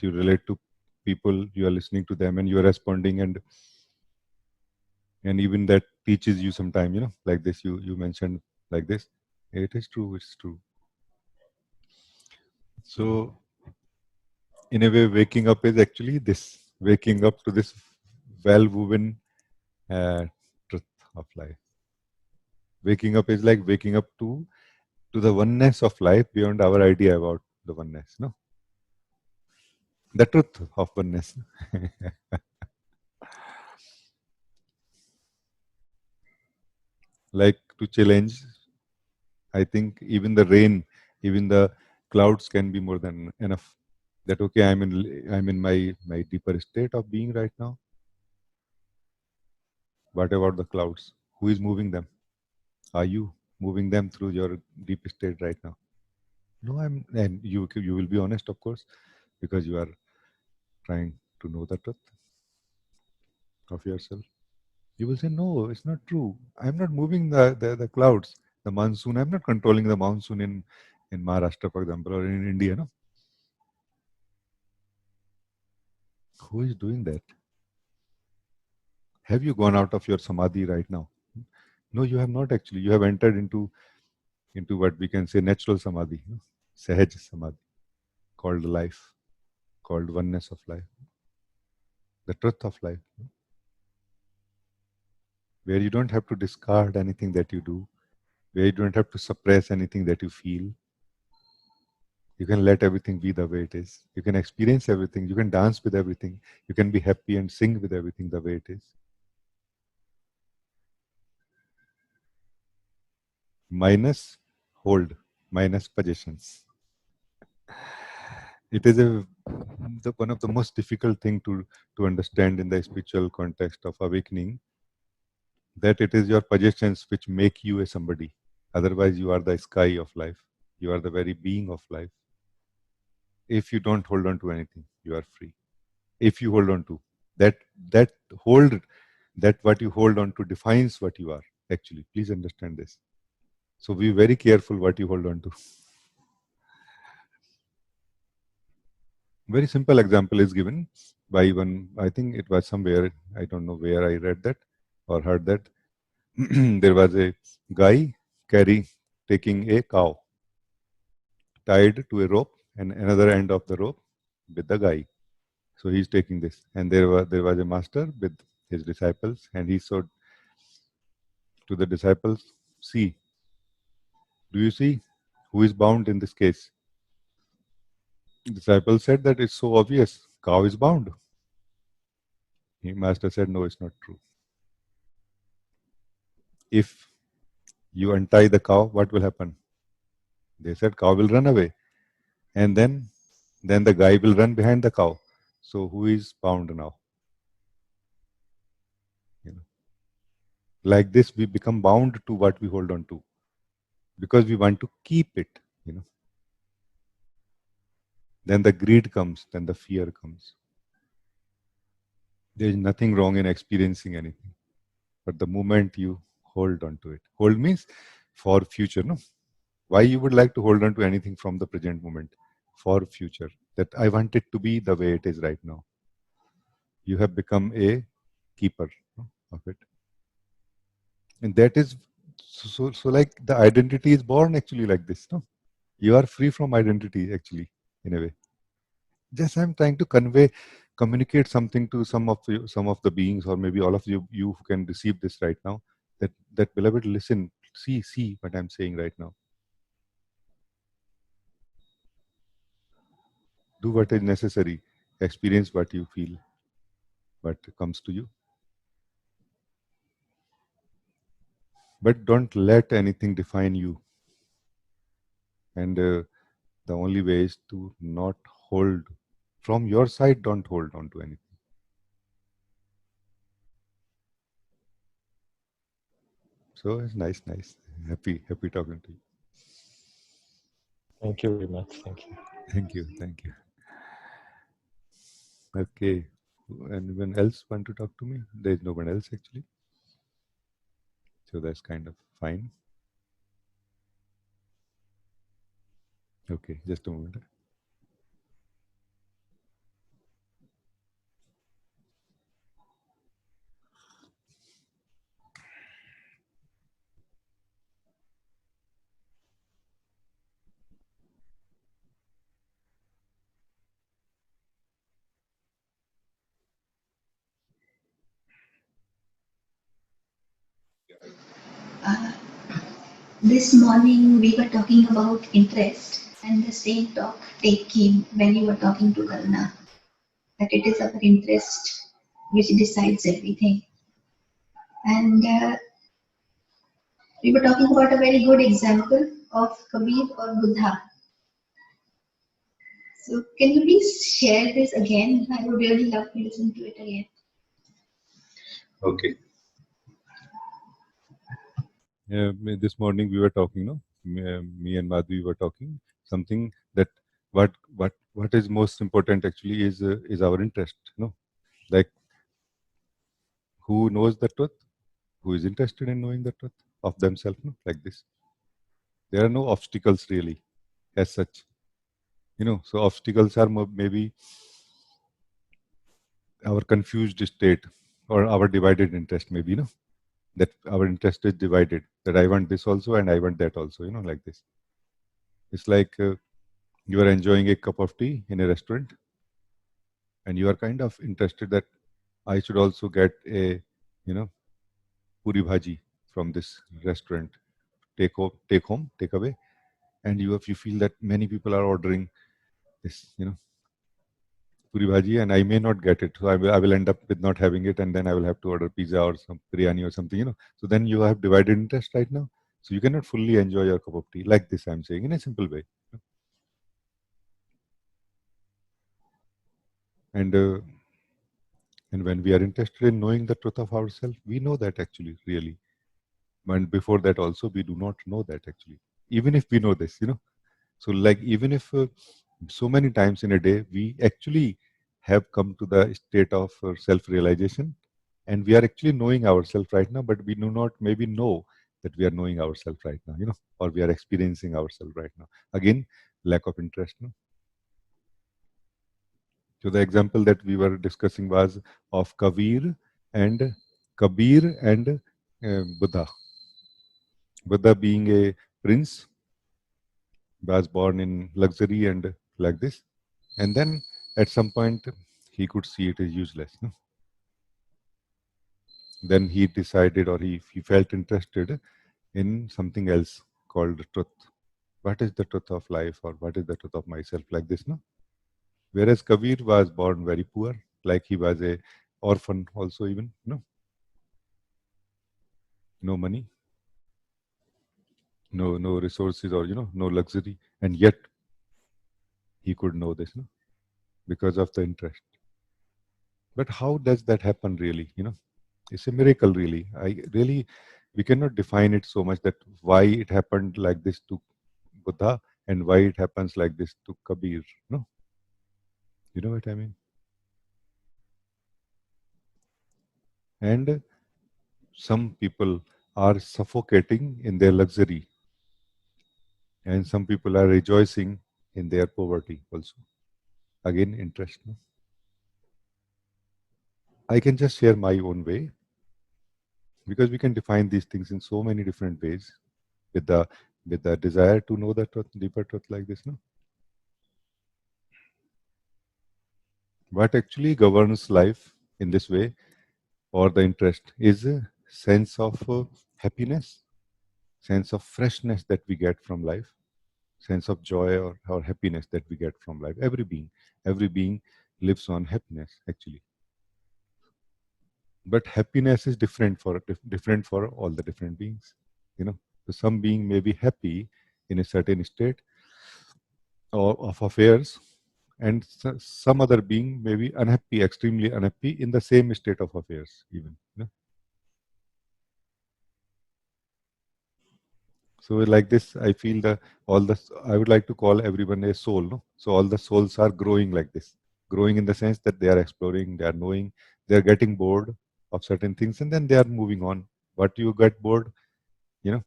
you relate to people, you are listening to them and you are responding, and even that teaches you sometime, you know, like this. You mentioned like this. It is true. It's true. So in a way, waking up is actually this, waking up to this well-woven truth of life. Waking up is like waking up to the oneness of life beyond our idea about the oneness, no? The truth of oneness. Like to challenge, I think even the rain, even the clouds can be more than enough. That okay, I'm in my deeper state of being right now. What about the clouds? Who is moving them? Are you moving them through your deep state right now? No, and you will be honest, of course, because you are trying to know the truth of yourself. You will say, no, it's not true. I'm not moving the clouds, the monsoon. I'm not controlling the monsoon in Maharashtra, for example, or in India. No, who is doing that? Have you gone out of your samadhi right now? No, you have not actually. You have entered into what we can say natural samadhi, no? Sahaj samadhi, called life, called oneness of life, the truth of life, where you don't have to discard anything that you do, where you don't have to suppress anything that you feel. You can let everything be the way it is. You can experience everything. You can dance with everything. You can be happy and sing with everything the way it is. Minus hold, minus possessions. It is one of the most difficult thing to understand in the spiritual context of awakening, that it is your possessions which make you a somebody. Otherwise, you are the sky of life. You are the very being of life. If you don't hold on to anything, you are free. If you hold on to that, hold, that what you hold on to defines what you are. Actually, please understand this. So be very careful what you hold on to. Very simple example is given by one, I think it was somewhere, I don't know where I read that or heard that. There was a guy taking a cow tied to a rope and another end of the rope with the guy. So he's taking this, and there was a master with his disciples, and he said to the disciples, "See, do you see who is bound in this case?" The disciples said that it's so obvious. Cow is bound. The master said, "No, it's not true. If you untie the cow, what will happen?" They said, "Cow will run away, and then the guy will run behind the cow. So who is bound now?" You know, like this, we become bound to what we hold on to because we want to keep it. You know, then the greed comes, then the fear comes. There is nothing wrong in experiencing anything, but the moment you hold on to it, hold means for future. No, why you would like to hold on to anything from the present moment for future? That I want it to be the way it is right now. You have become a keeper, no, of it, and that is so. Like the identity is born actually like this. No, you are free from identity actually in a way. Just I'm trying to communicate something to some of the beings, or maybe all of you who can receive this right now. That beloved, listen, see what I'm saying right now. Do what is necessary. Experience what you feel, what comes to you. But don't let anything define you. And the only way is to not hold. From your side, don't hold on to anything. So it's nice. Happy talking to you. Thank you very much. Thank you. Thank you. Okay. Anyone else want to talk to me? There is no one else actually. So that's kind of fine. Okay, just a moment. Uh, this morning we were talking about interest, and the same talk take came when you were talking to Karuna, that it is our interest which decides everything. And we were talking about a very good example of Kabir or Buddha. So can you please share this again? I would really love to listen to it again. Okay. This morning we were talking, no? Me and Madhvi were talking something that what is most important actually is our interest, no? Like who knows the truth? Who is interested in knowing the truth of themselves, no? Like this. There are no obstacles really, as such. You know, so obstacles are maybe our confused state or our divided interest, maybe, you know, that our interest is divided, that I want this also and I want that also, you know, like this. It's like you are enjoying a cup of tea in a restaurant and you are kind of interested that I should also get a, you know, puri bhaji from this restaurant, take away, and you feel that many people are ordering this, you know, puri bhaji, and I may not get it. So I will end up with not having it, and then I will have to order pizza or some biryani or something, you know. So then you have divided interest right now. So you cannot fully enjoy your cup of tea like this. I'm saying in a simple way, and when we are interested in knowing the truth of ourselves, we know that actually really. And before that also, we do not know that actually. Even if we know this, you know. So like even if so many times in a day we actually have come to the state of self-realization, and we are actually knowing ourselves right now, but we do not maybe know that we are knowing ourselves right now, you know, or we are experiencing ourselves right now. Again, lack of interest, no? So the example that we were discussing was of and Kabir and Buddha. Buddha being a prince, was born in luxury and like this, and then at some point he could see it is useless. No? Then he decided, or he felt interested in something else called truth. What is the truth of life, or what is the truth of myself, like this, no? Whereas Kabir was born very poor, like he was a orphan also, even, no money, no resources, or no luxury, and yet he could know this, no? Because of the interest. But how does that happen really? It's a miracle, really. We cannot define it so much that why it happened like this to Buddha and why it happens like this to Kabir. No, you know what I mean? And some people are suffocating in their luxury, and some people are rejoicing in their poverty also. Again, interest. No? I can just share my own way, because we can define these things in so many different ways with the desire to know the truth, deeper truth, like this. No, what actually governs life in this way, or the interest, is a sense of happiness, sense of freshness that we get from life, sense of joy or happiness that we get from life. Every being lives on happiness, actually. But happiness is different for all the different beings. So some being may be happy in a certain state of affairs, and some other being may be unhappy, extremely unhappy in the same state of affairs, even. So like this, I feel I would like to call everyone a soul. No? So all the souls are growing like this, growing in the sense that they are exploring, they are knowing, they are getting bored of certain things, and then they are moving on. But you get bored, you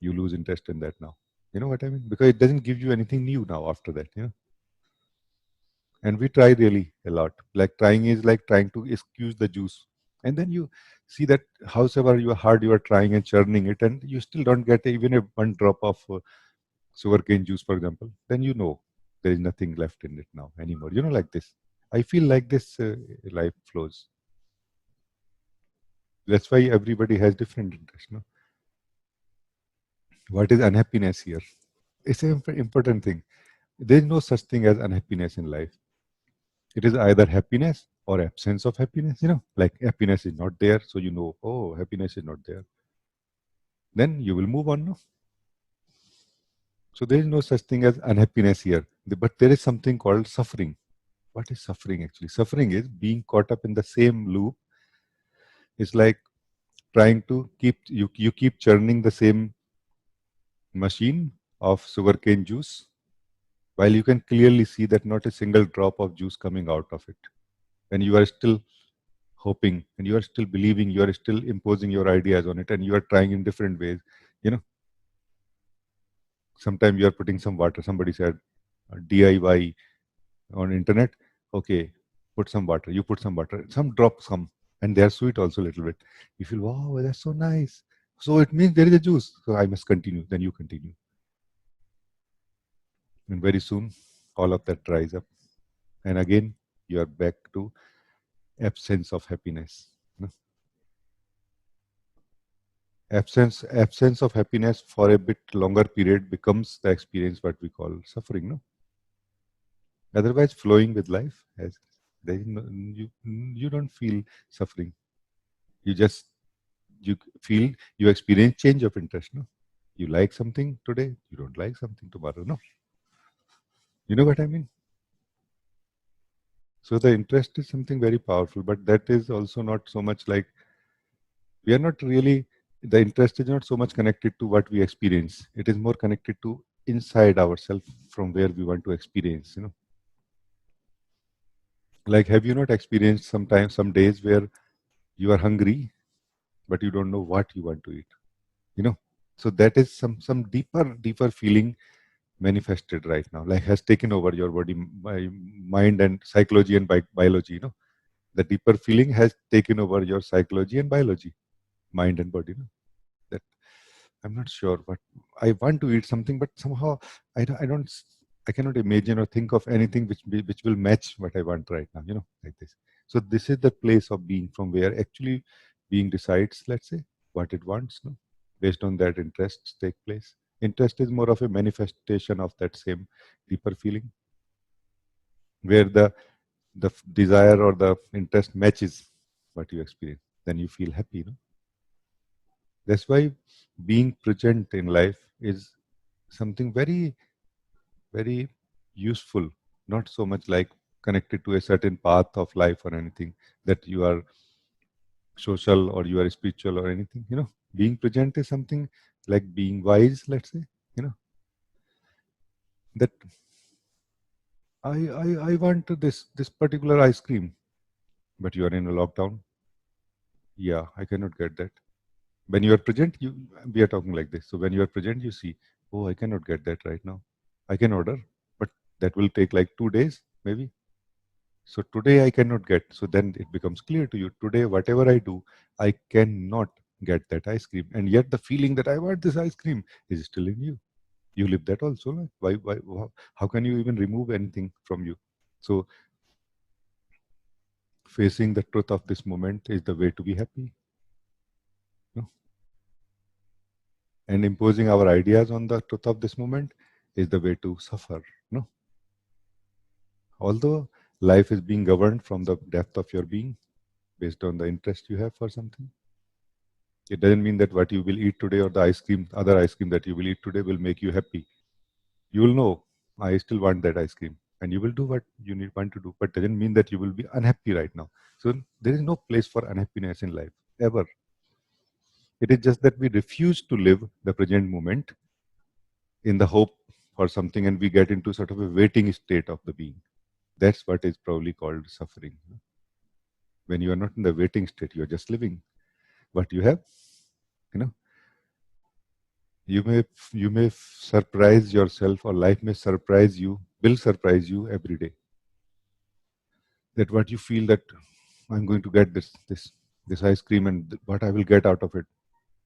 lose interest in that now. You know what I mean? Because it doesn't give you anything new now after that. And we try really a lot. Like trying is like trying to excuse the juice. And then you see that however hard you are trying and churning it, and you still don't get even a one drop of sugarcane juice, for example, then there is nothing left in it now anymore. Like this. I feel like this life flows. That's why everybody has different interests. No? What is unhappiness here? It's an important thing. There is no such thing as unhappiness in life. It is either happiness or absence of happiness. Like happiness is not there, so oh, happiness is not there. Then you will move on. No? So there is no such thing as unhappiness here. But there is something called suffering. What is suffering actually? Suffering is being caught up in the same loop. It's like trying to you keep churning the same machine of sugarcane juice, while you can clearly see that not a single drop of juice coming out of it. And you are still hoping, and you are still believing, you are still imposing your ideas on it, and you are trying in different ways. Sometimes you are putting some water. Somebody said DIY on internet. Okay, put some water. You put some water. Some drops come, and they are sweet also a little bit. You feel, wow, that's so nice. So it means there is a juice. So I must continue. Then you continue. And very soon, all of that dries up. And again, you are back to absence of happiness. Absence of happiness for a bit longer period becomes the experience what we call suffering. No? Otherwise, flowing with life, as you don't feel suffering. You experience change of interest. No, you like something today, you don't like something tomorrow. No, you know what I mean. So the interest is something very powerful, but that is also not so much like we are not really. The interest is not so much connected to what we experience. It is more connected to inside ourselves, from where we want to experience. Like, have you not experienced sometimes some days where you are hungry, but you don't know what you want to eat? So that is some deeper feeling manifested right now, like has taken over your body, mind and psychology and biology, the deeper feeling has taken over your psychology and biology, mind and body, that I'm not sure, but I want to eat something, but somehow I cannot imagine or think of anything which will match what I want right now, like this. So this is the place of being, from where actually being decides, let's say, what it wants, based on that interests take place. Interest is more of a manifestation of that same deeper feeling, where the desire or the interest matches what you experience, then you feel happy. That's why being present in life is something very, very useful, not so much like connected to a certain path of life or anything, that you are social or you are spiritual or anything. Being present is something like being wise, let's say, that I want this particular ice cream, but you are in a lockdown. Yeah, I cannot get that. When you are present, we are talking like this. So when you are present, you see, oh, I cannot get that right now. I can order, but that will take like 2 days, maybe. So today I cannot get. So then it becomes clear to you, today, whatever I do, I cannot get that ice cream. And yet the feeling that I want this ice cream is still in you. You live that also. Like, how can you even remove anything from you? So facing the truth of this moment is the way to be happy. And imposing our ideas on the truth of this moment is the way to suffer. Although life is being governed from the depth of your being based on the interest you have for something, it doesn't mean that what you will eat today or the other ice cream that you will eat today will make you happy. You will know, I still want that ice cream, and you will do what you want to do, but doesn't mean that you will be unhappy right now. So there is no place for unhappiness in life, ever. It is just that we refuse to live the present moment in the hope for something, and we get into sort of a waiting state of the being. That's what is probably called suffering. When you are not in the waiting state, you are just living what you have. You may surprise yourself, or life may surprise you, will surprise you every day. That what you feel that I'm going to get this ice cream, and what I will get out of it.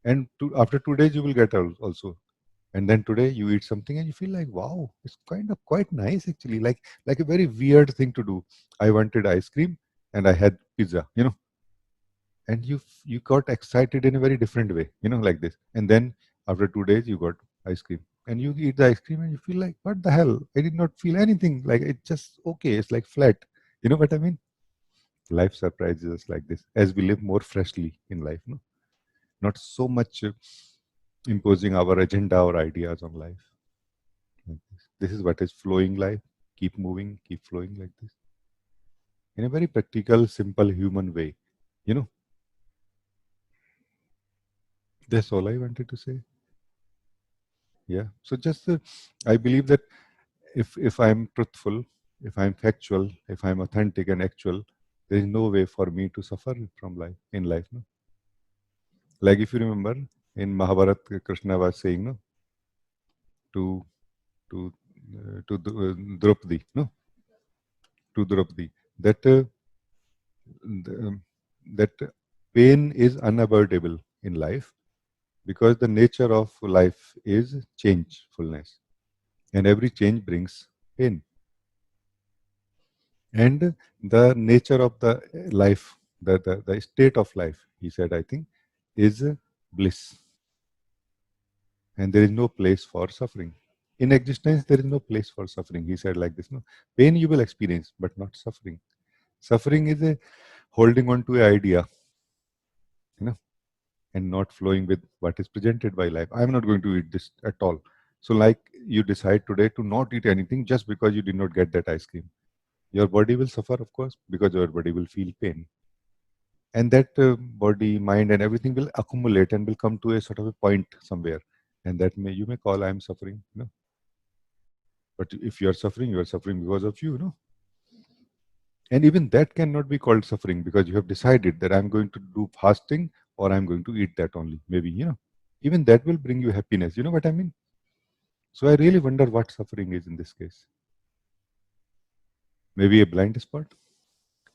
And after 2 days, you will get also. And then today you eat something and you feel like, wow, it's kind of quite nice actually, like a very weird thing to do. I wanted ice cream and I had pizza, and you got excited in a very different way, like this. And then after 2 days you got ice cream and you eat the ice cream and you feel like, what the hell? I did not feel anything. Like, it's just okay. It's like flat. You know what I mean? Life surprises us like this as we live more freshly in life, not so much imposing our agenda or ideas on life. Like this is what is flowing life. Keep moving, keep flowing like this. In a very practical, simple, human way. That's all I wanted to say. Yeah. So just, I believe that if I'm truthful, if I'm factual, if I'm authentic and actual, there is no way for me to suffer from life, in life. No? Like if you remember, in Mahabharata, Krishna was saying, no, to Draupadi, no, to Draupadi, that that pain is unavoidable in life, because the nature of life is changefulness, and every change brings pain. And the nature of the life, the state of life, he said, I think, is bliss. And there is no place for suffering. In existence, there is no place for suffering. He said like this, no, pain you will experience, but not suffering. Suffering is a holding on to an idea, and not flowing with what is presented by life. I'm not going to eat this at all. So like you decide today to not eat anything just because you did not get that ice cream. Your body will suffer, of course, because your body will feel pain. And that body, mind, and everything will accumulate and will come to a sort of a point somewhere. And that you may call, I'm suffering. But if you are suffering because of you. And even that cannot be called suffering, because you have decided that I'm going to do fasting or I'm going to eat that only. Maybe, even that will bring you happiness. You know what I mean? So I really wonder what suffering is in this case. Maybe a blind spot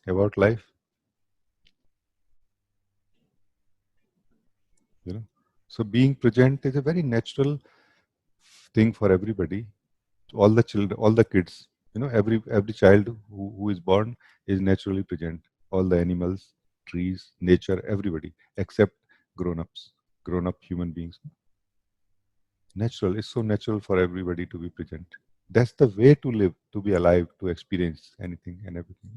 about life. You know, so being present is a very natural thing for everybody. All the children, all the kids, you know, every child who is born is naturally present. All the animals, trees, nature, everybody except grown-ups, grown-up human beings. Natural. It's so natural for everybody to be present. That's the way to live, to be alive, to experience anything and everything.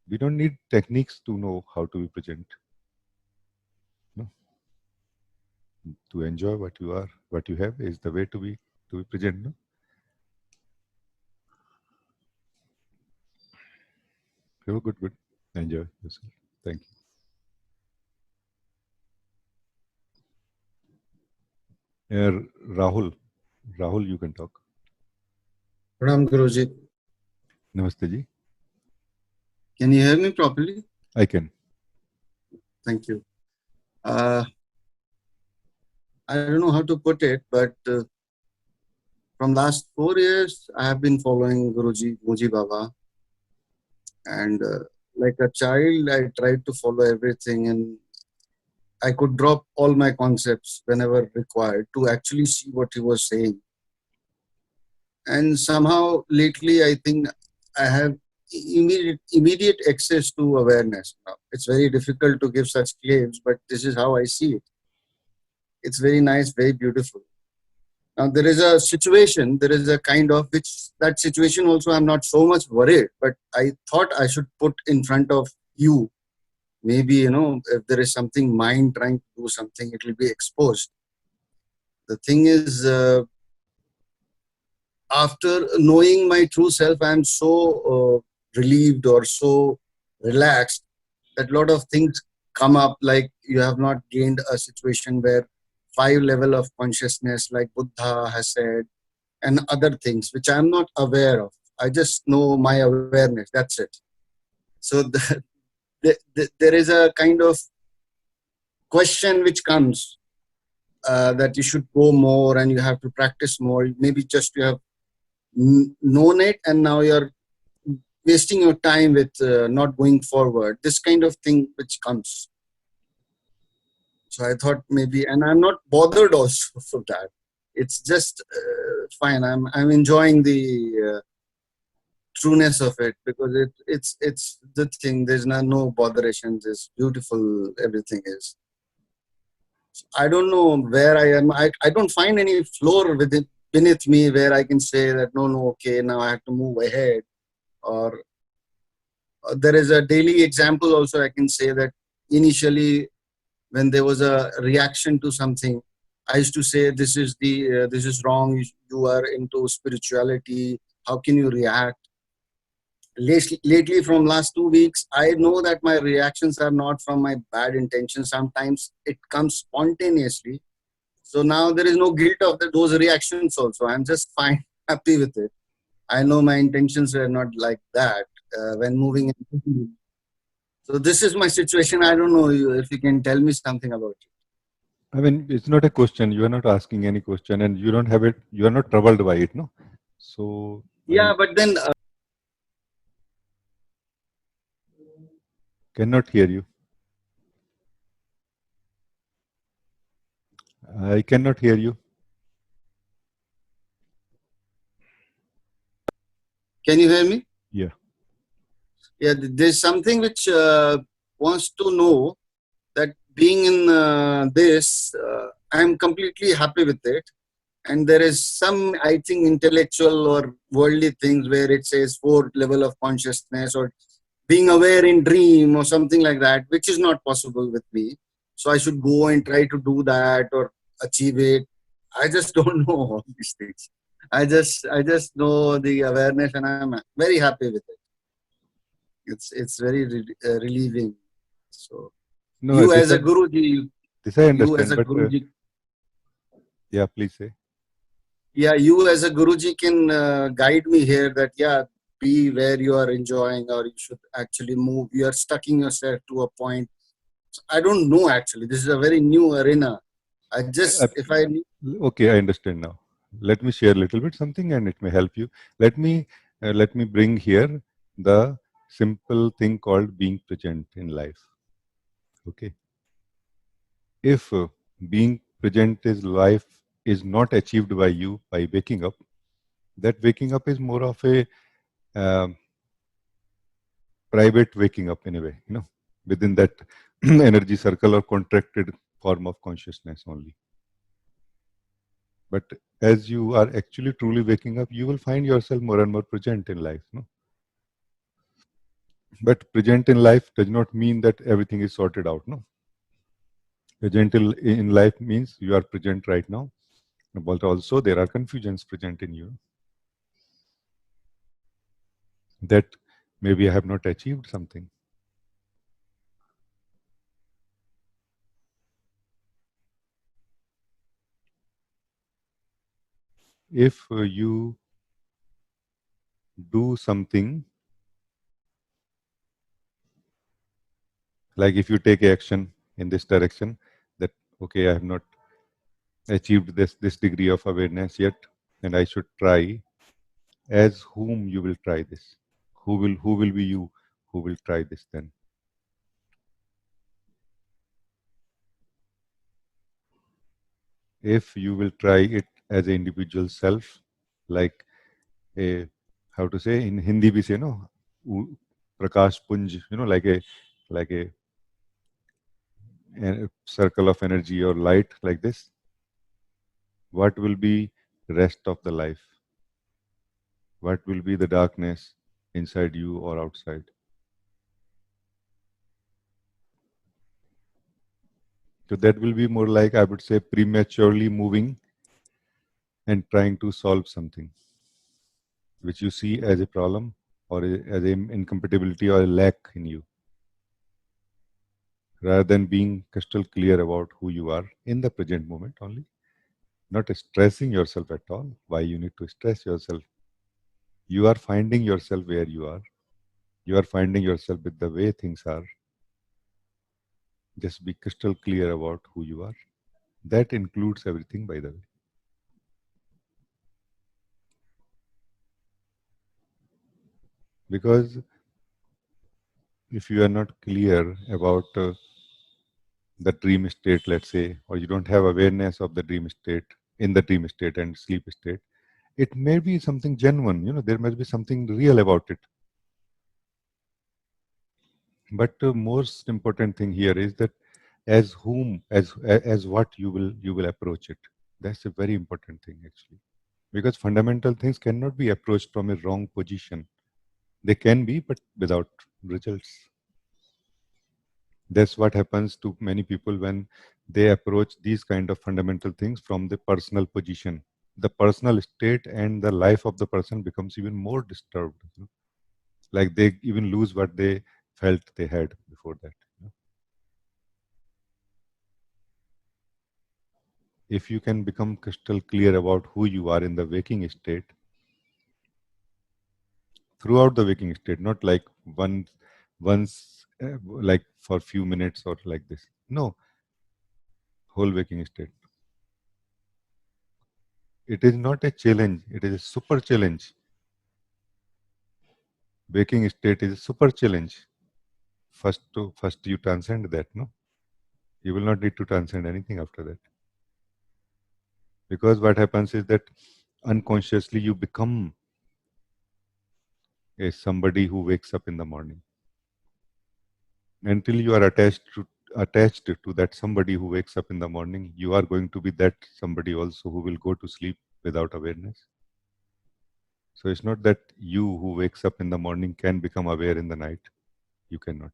We don't need techniques to know how to be present. No. To enjoy what you are, what you have is the way to be present. No? Good. Enjoy yourself. Thank you. Rahul, you can talk. Pranam Guruji. Namaste ji. Can you hear me properly? I can. Thank you. I don't know how to put it, but from last 4 years, I have been following Guruji, Moji Baba. And like a child, I tried to follow everything, and I could drop all my concepts whenever required to actually see what he was saying. And somehow lately, I think I have immediate access to awareness. Now, it's very difficult to give such claims, but this is how I see it. It's very nice, very beautiful. Now there is a situation, there is a kind of that situation also I'm not so much worried, but I thought I should put in front of you. Maybe, you know, if there is something mind trying to do something, it will be exposed. The thing is, after knowing my true self, I am so relieved or so relaxed that a lot of things come up, like you have not gained a situation where 5 level of consciousness like Buddha has said and other things which I am not aware of. I just know my awareness, that's it. So there is a kind of question which comes that you should go more and you have to practice more. Maybe just you have known it and now you're wasting your time with not going forward. This kind of thing which comes. So I thought maybe, and I'm not bothered also for that. It's just fine. I'm enjoying the trueness of it because it's the thing. There's no botheration. It's beautiful. Everything is. I don't know where I am. I don't find any floor beneath me where I can say that no, okay, now I have to move ahead. Or there is a daily example also. I can say that initially, when there was a reaction to something, I used to say, this is wrong. You are into spirituality. How can you react? Lately, from last 2 weeks, I know that my reactions are not from my bad intentions. Sometimes it comes spontaneously. So now there is no guilt of those reactions also. I'm just fine, happy with it. I know my intentions were not like that when moving. So this is my situation. I don't know if you can tell me something about it. I mean, it's not a question. You are not asking any question, and you don't have it. You are not troubled by it, no. So yeah, but then cannot hear you. I cannot hear you. Can you hear me? Yeah. Yeah, there's something which wants to know that being in this, I'm completely happy with it. And there is some, I think, intellectual or worldly things where it says 4th level of consciousness or being aware in dream or something like that, which is not possible with me. So I should go and try to do that or achieve it. I just don't know all these things. I just know the awareness and I'm very happy with it. It's very relieving. So no, you as a Guruji, this I understand, you as a but Guruji, yeah, please say. Yeah, you as a Guruji can guide me here that, yeah, be where you are enjoying or you should actually move. You are stucking yourself to a point. I don't know actually. This is a very new arena. I just, if I... Okay, I understand now. let me share a little bit something, and it may help you. Let me bring here the simple thing called being present in life. Okay, if being present is life is not achieved by you by waking up, that waking up is more of a um private waking up in a way, within that energy circle or contracted form of consciousness only. But as you are actually truly waking up, you will find yourself more and more present in life. No? But present in life does not mean that everything is sorted out. No, present in life means you are present right now, but also there are confusions present in you that maybe I have not achieved something. If you do something, like if you take action in this direction, that okay, I have not achieved this degree of awareness yet, and I should try. As whom you will try this? Who will be you who will try this then? If you will try it as an individual self, like a, how to say in Hindi we say no, Prakash Punj, like a circle of energy or light like this. What will be rest of the life? What will be the darkness inside you or outside? So that will be more like, I would say, prematurely moving and trying to solve something which you see as a problem or as an incompatibility or a lack in you, rather than being crystal clear about who you are in the present moment only, not stressing yourself at all. Why you need to stress yourself? You are finding yourself where you are. You are finding yourself with the way things are. Just be crystal clear about who you are. That includes everything, by the way. Because if you are not clear about the dream state, let's say, or you don't have awareness of the dream state, in the dream state and sleep state, it may be something genuine, there must be something real about it. But the most important thing here is that as whom, as what you will approach it. That's a very important thing actually. Because fundamental things cannot be approached from a wrong position. They can be, but without results. That's what happens to many people when they approach these kind of fundamental things from the personal position. The personal state and the life of the person becomes even more disturbed. Like they even lose what they felt they had before that. If you can become crystal clear about who you are in the waking state, throughout the waking state, not like once like for a few minutes or like this. No, whole waking state. It is not a challenge, it is a super challenge. Waking state is a super challenge. First you transcend that, no? You will not need to transcend anything after that. Because what happens is that unconsciously you become a somebody who wakes up in the morning. Until you are attached to that somebody who wakes up in the morning, you are going to be that somebody also who will go to sleep without awareness. So it's not that you who wakes up in the morning can become aware in the night. You cannot.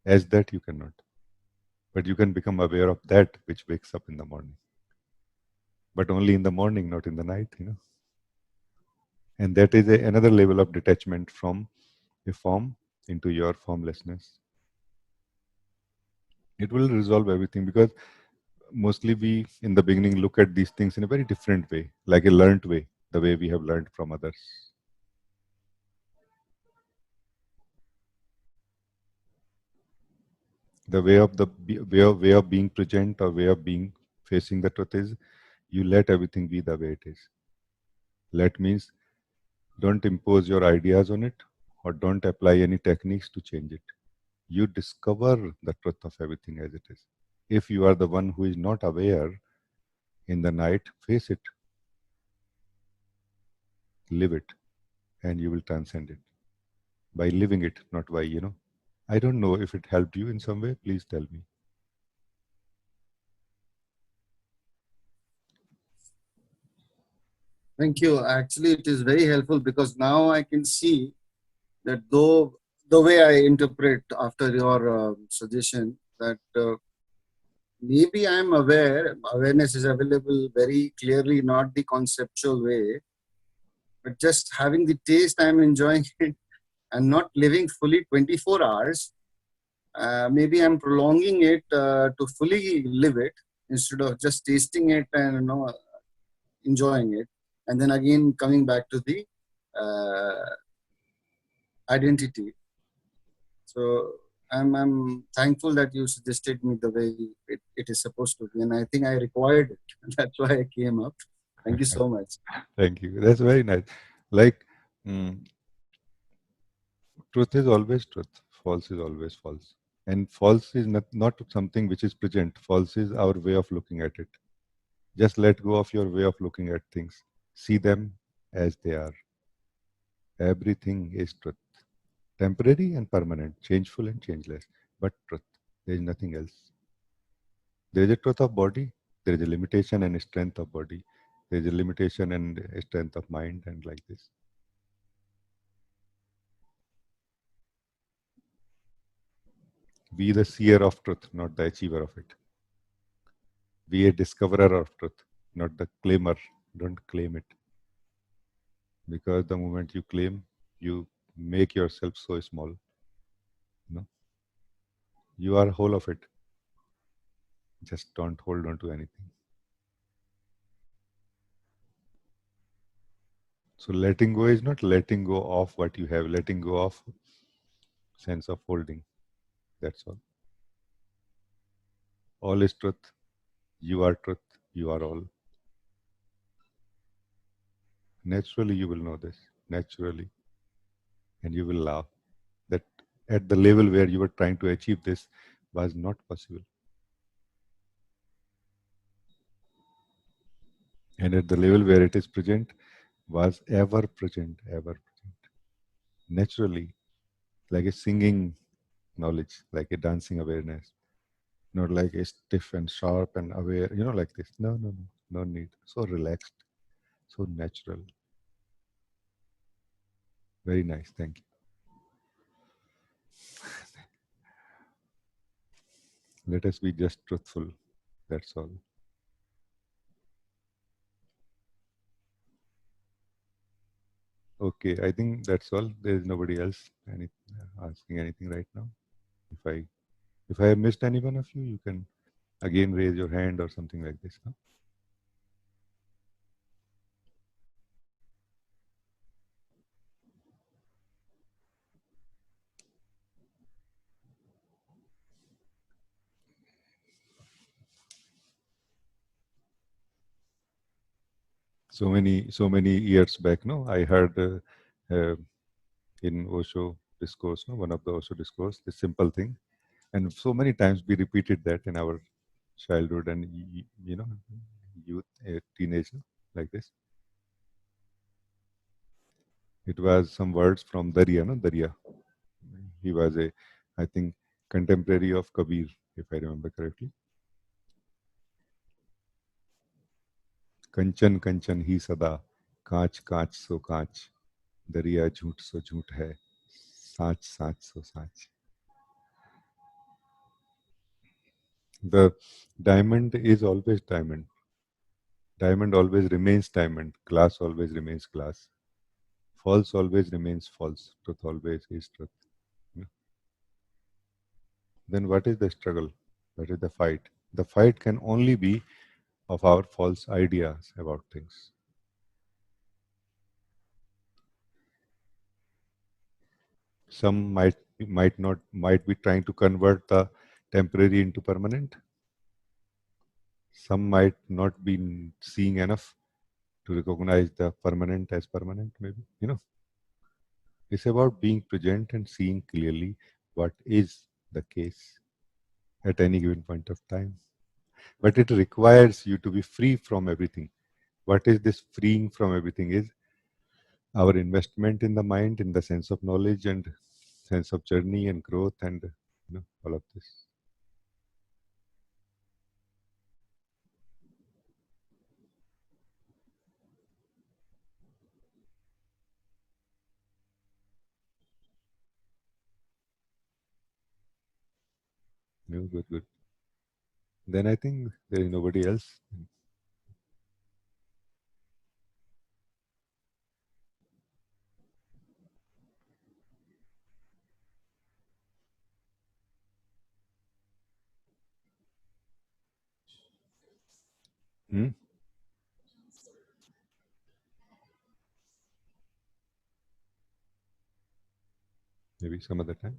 As that you cannot. But you can become aware of that which wakes up in the morning. But only in the morning, not in the night, And that is another level of detachment from a form into your formlessness. It will resolve everything, because mostly we in the beginning look at these things in a very different way, like a learned way, the way we have learned from others. The way of being present or way of being facing the truth is you let everything be the way it is. Let means don't impose your ideas on it or don't apply any techniques to change it. You discover the truth of everything as it is. If you are the one who is not aware in the night, face it, live it, and you will transcend it by living it, not by, I don't know if it helped you in some way. Please tell me. Thank you. Actually, it is very helpful because now I can see that though the way I interpret after your suggestion that maybe I'm aware, awareness is available very clearly, not the conceptual way, but just having the taste, I'm enjoying it and not living fully 24 hours. Maybe I'm prolonging it to fully live it instead of just tasting it and enjoying it, and then again coming back to the identity. So I'm thankful that you suggested me the way it is supposed to be, and I think I required it. That's why I came up. Thank you so much. Thank you. That's very nice. Like, truth is always truth. False is always false. And false is not something which is present. False is our way of looking at it. Just let go of your way of looking at things. See them as they are. Everything is truth. Temporary and permanent, changeful and changeless, but truth. There is nothing else. There is a truth of body, there is a limitation and a strength of body, there is a limitation and a strength of mind, and like this. Be the seer of truth, not the achiever of it. Be a discoverer of truth, not the claimer. Don't claim it. Because the moment you claim, you make yourself so small. You are whole of it. Just don't hold on to anything. So letting go is not letting go of what you have, letting go of sense of holding. That's all. All is truth. You are truth. You are all. Naturally, you will know this. Naturally. And you will laugh that at the level where you were trying to achieve this was not possible. And at the level where it is present was ever present, ever present. Naturally, like a singing knowledge, like a dancing awareness, not like a stiff and sharp and aware, like this. No, no need. So relaxed, so natural. Very nice. Thank you. Let us be just truthful. That's all. Okay, I think that's all. There is nobody else asking anything right now. If I have missed any one of you, you can again raise your hand or something like this. Huh? So many years back, no, I heard in Osho discourse, no, one of the Osho discourse, this simple thing, and so many times we repeated that in our childhood and youth, teenager, like this. It was some words from Darya, no, Darya. He was I think, contemporary of Kabir, if I remember correctly. कंचन कंचन ही सदा कांच कांच सो कांच दरिया झूठ सो झूठ है सांच सांच सो सांच. The diamond is always diamond. Diamond always remains diamond. Glass always remains glass. False always remains false. Truth always is truth. Then what is the struggle? What is the fight? The fight can only be of our false ideas about things. Some might be trying to convert the temporary into permanent. Some might not be seeing enough to recognize the permanent as permanent, maybe, you know. It's about being present and seeing clearly what is the case at any given point of time. But it requires you to be free from everything. What is this freeing from everything is our investment in the mind, in the sense of knowledge and sense of journey and growth and, you know, all of this. No, good, good. Then I think there is nobody else. Hmm? Maybe some other time.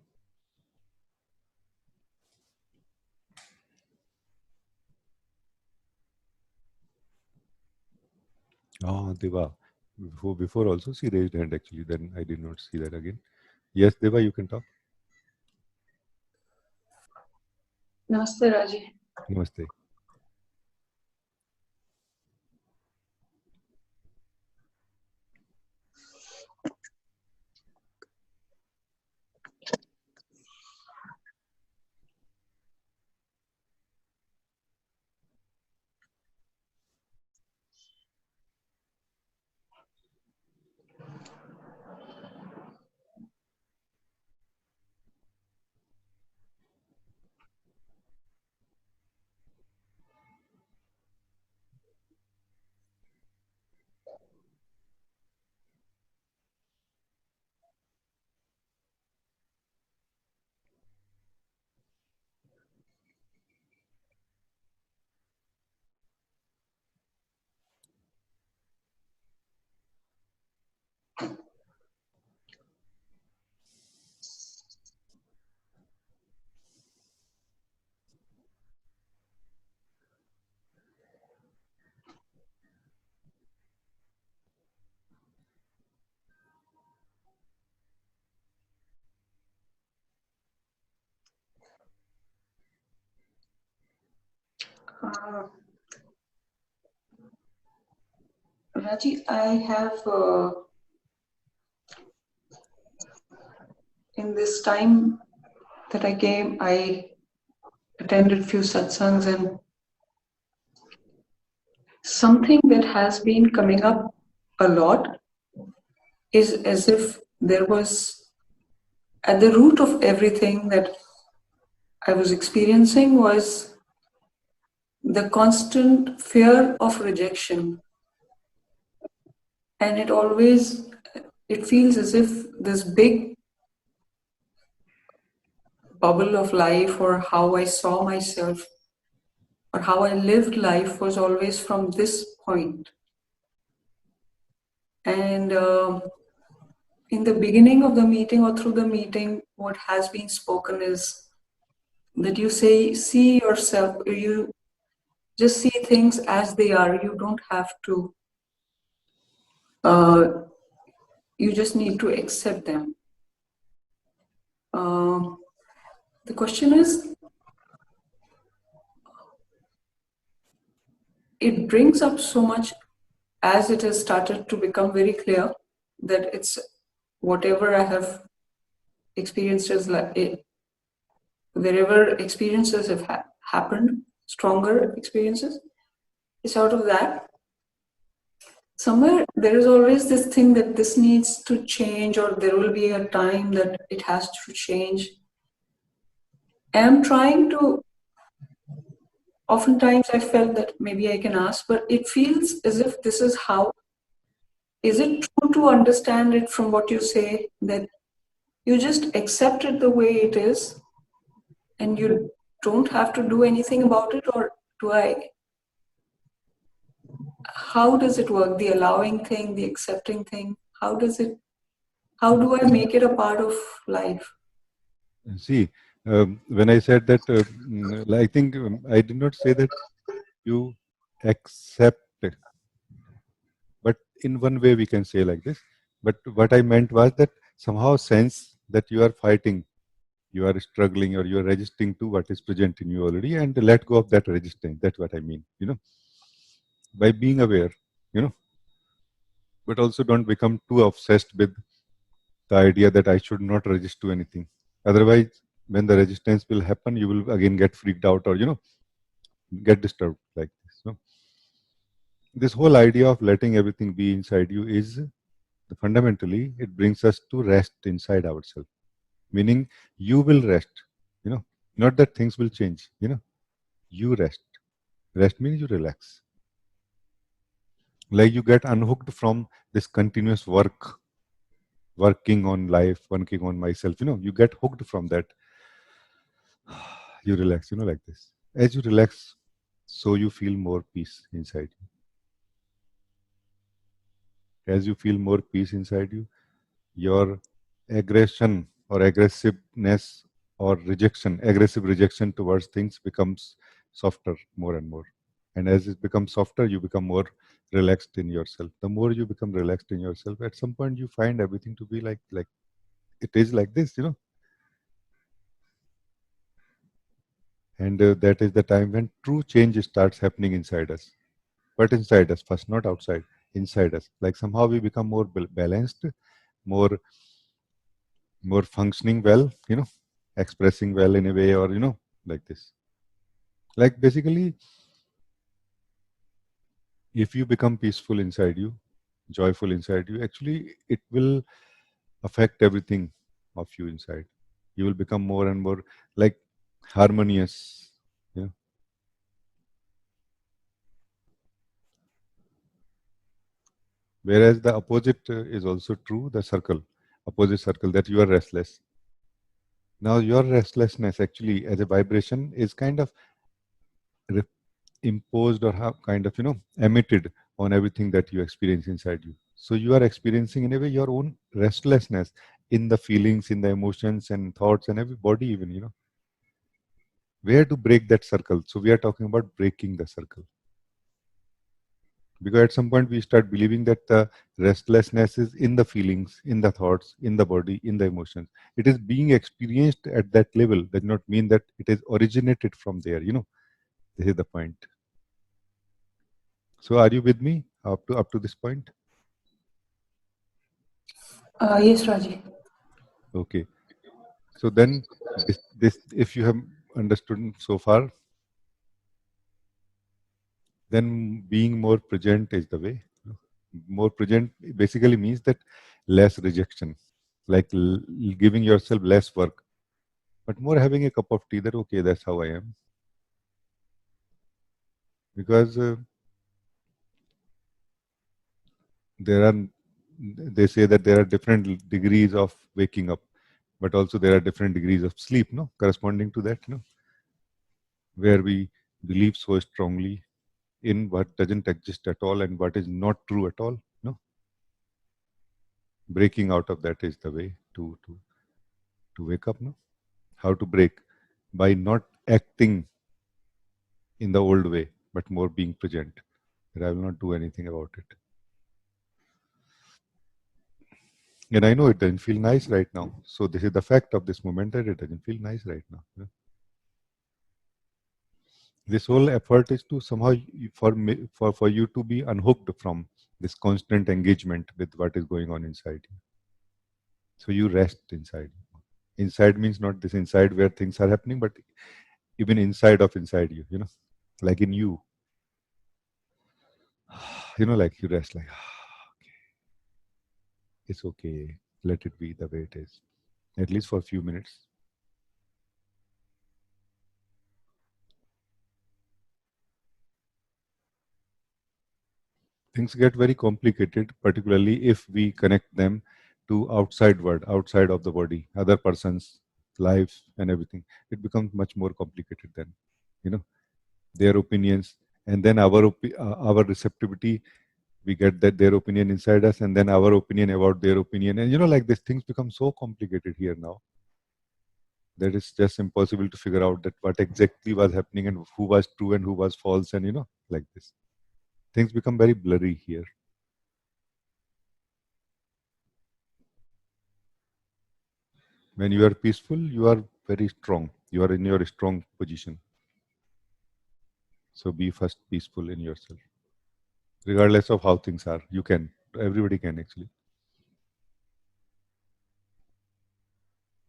Oh, Deva. Before also she raised hand actually. Then I did not see that again. Yes, Deva, you can talk. Namaste, Raji. Namaste. Raji, I have in this time that I came, I attended few satsangs, and something that has been coming up a lot is as if there was at the root of everything that I was experiencing was the constant fear of rejection. And it feels as if this big bubble of life, or how I saw myself or how I lived life, was always from this point. And in the beginning of the meeting or through the meeting, what has been spoken is that you see yourself, you just see things as they are. You don't have to, you just need to accept them. The question is, it brings up so much as it has started to become very clear that it's whatever I have experienced as like wherever experiences have happened, stronger experiences, it's out of that. Somewhere there is always this thing that this needs to change, or there will be a time that it has to change. I'm trying to, oftentimes I felt that maybe I can ask, but it feels as if this is how. Is it true to understand it from what you say, that you just accept it the way it is and you don't have to do anything about it? Or how does it work? The allowing thing, the accepting thing, how do I make it a part of life? See, when I said that, I think I did not say that you accept, in one way we can say like this. But what I meant was that somehow sense that you are fighting, you are struggling, or you are resisting to what is present in you already, and let go of that resistance. That's what I mean, by being aware, but also don't become too obsessed with the idea that I should not resist to anything. Otherwise, when the resistance will happen, you will again get freaked out or, get disturbed like this. So this whole idea of letting everything be inside you is fundamentally, it brings us to rest inside ourselves, meaning you will rest, not that things will change, you rest. Rest means you relax. Like you get unhooked from this continuous working on life, working on myself, you get hooked from that. You relax, like this. As you relax, so you feel more peace inside you. As you feel more peace inside you, your aggression or aggressiveness or aggressive rejection towards things becomes softer more and more. And as it becomes softer, you become more relaxed in yourself. The more you become relaxed in yourself, at some point you find everything to be like it is like this, And that is the time when true change starts happening inside us. But inside us first, not outside, inside us. Like somehow we become more balanced, more functioning well, expressing well in a way, or like this. Like basically, if you become peaceful inside you, joyful inside you, actually it will affect everything of you inside. You will become more and more like harmonious, Whereas the opposite is also true, the opposite circle, that you are restless. Now your restlessness actually as a vibration is kind of imposed or kind of, emitted on everything that you experience inside you. So you are experiencing in a way your own restlessness in the feelings, in the emotions and thoughts and every body even, Where to break that circle? So we are talking about breaking the circle. Because at some point we start believing that the restlessness is in the feelings, in the thoughts, in the body, in the emotions. It is being experienced at that level. Does not mean that it is originated from there. This is the point. So are you with me up to this point? Yes, Raji. Okay. So then this if you have understood so far, then being more present is the way. More present basically means that less rejection, like giving yourself less work, but more having a cup of tea that, okay, that's how I am. Because they say that there are different degrees of waking up, but also there are different degrees of sleep, corresponding to that, where we believe so strongly in what doesn't exist at all and what is not true at all. Breaking out of that is the way to wake up. How to break? By not acting in the old way, but more being present. That I will not do anything about it. And I know it doesn't feel nice right now. So this is the fact of this moment, that it doesn't feel nice right now. This whole effort is to somehow for you to be unhooked from this constant engagement with what is going on inside you. So you rest inside. Inside means not this inside where things are happening, but even inside you, like in you. Like you rest, like, okay. It's okay. Let it be the way it is, at least for a few minutes. Things get very complicated, particularly if we connect them to outside world, outside of the body, other person's life and everything. It becomes much more complicated then, their opinions, and then our receptivity. We get that their opinion inside us, and then our opinion about their opinion, and like these things become so complicated here now that it's just impossible to figure out that what exactly was happening and who was true and who was false, and like this. Things become very blurry here. When you are peaceful, you are very strong. You are in your strong position. So be first peaceful in yourself. Regardless of how things are, you can. Everybody can actually.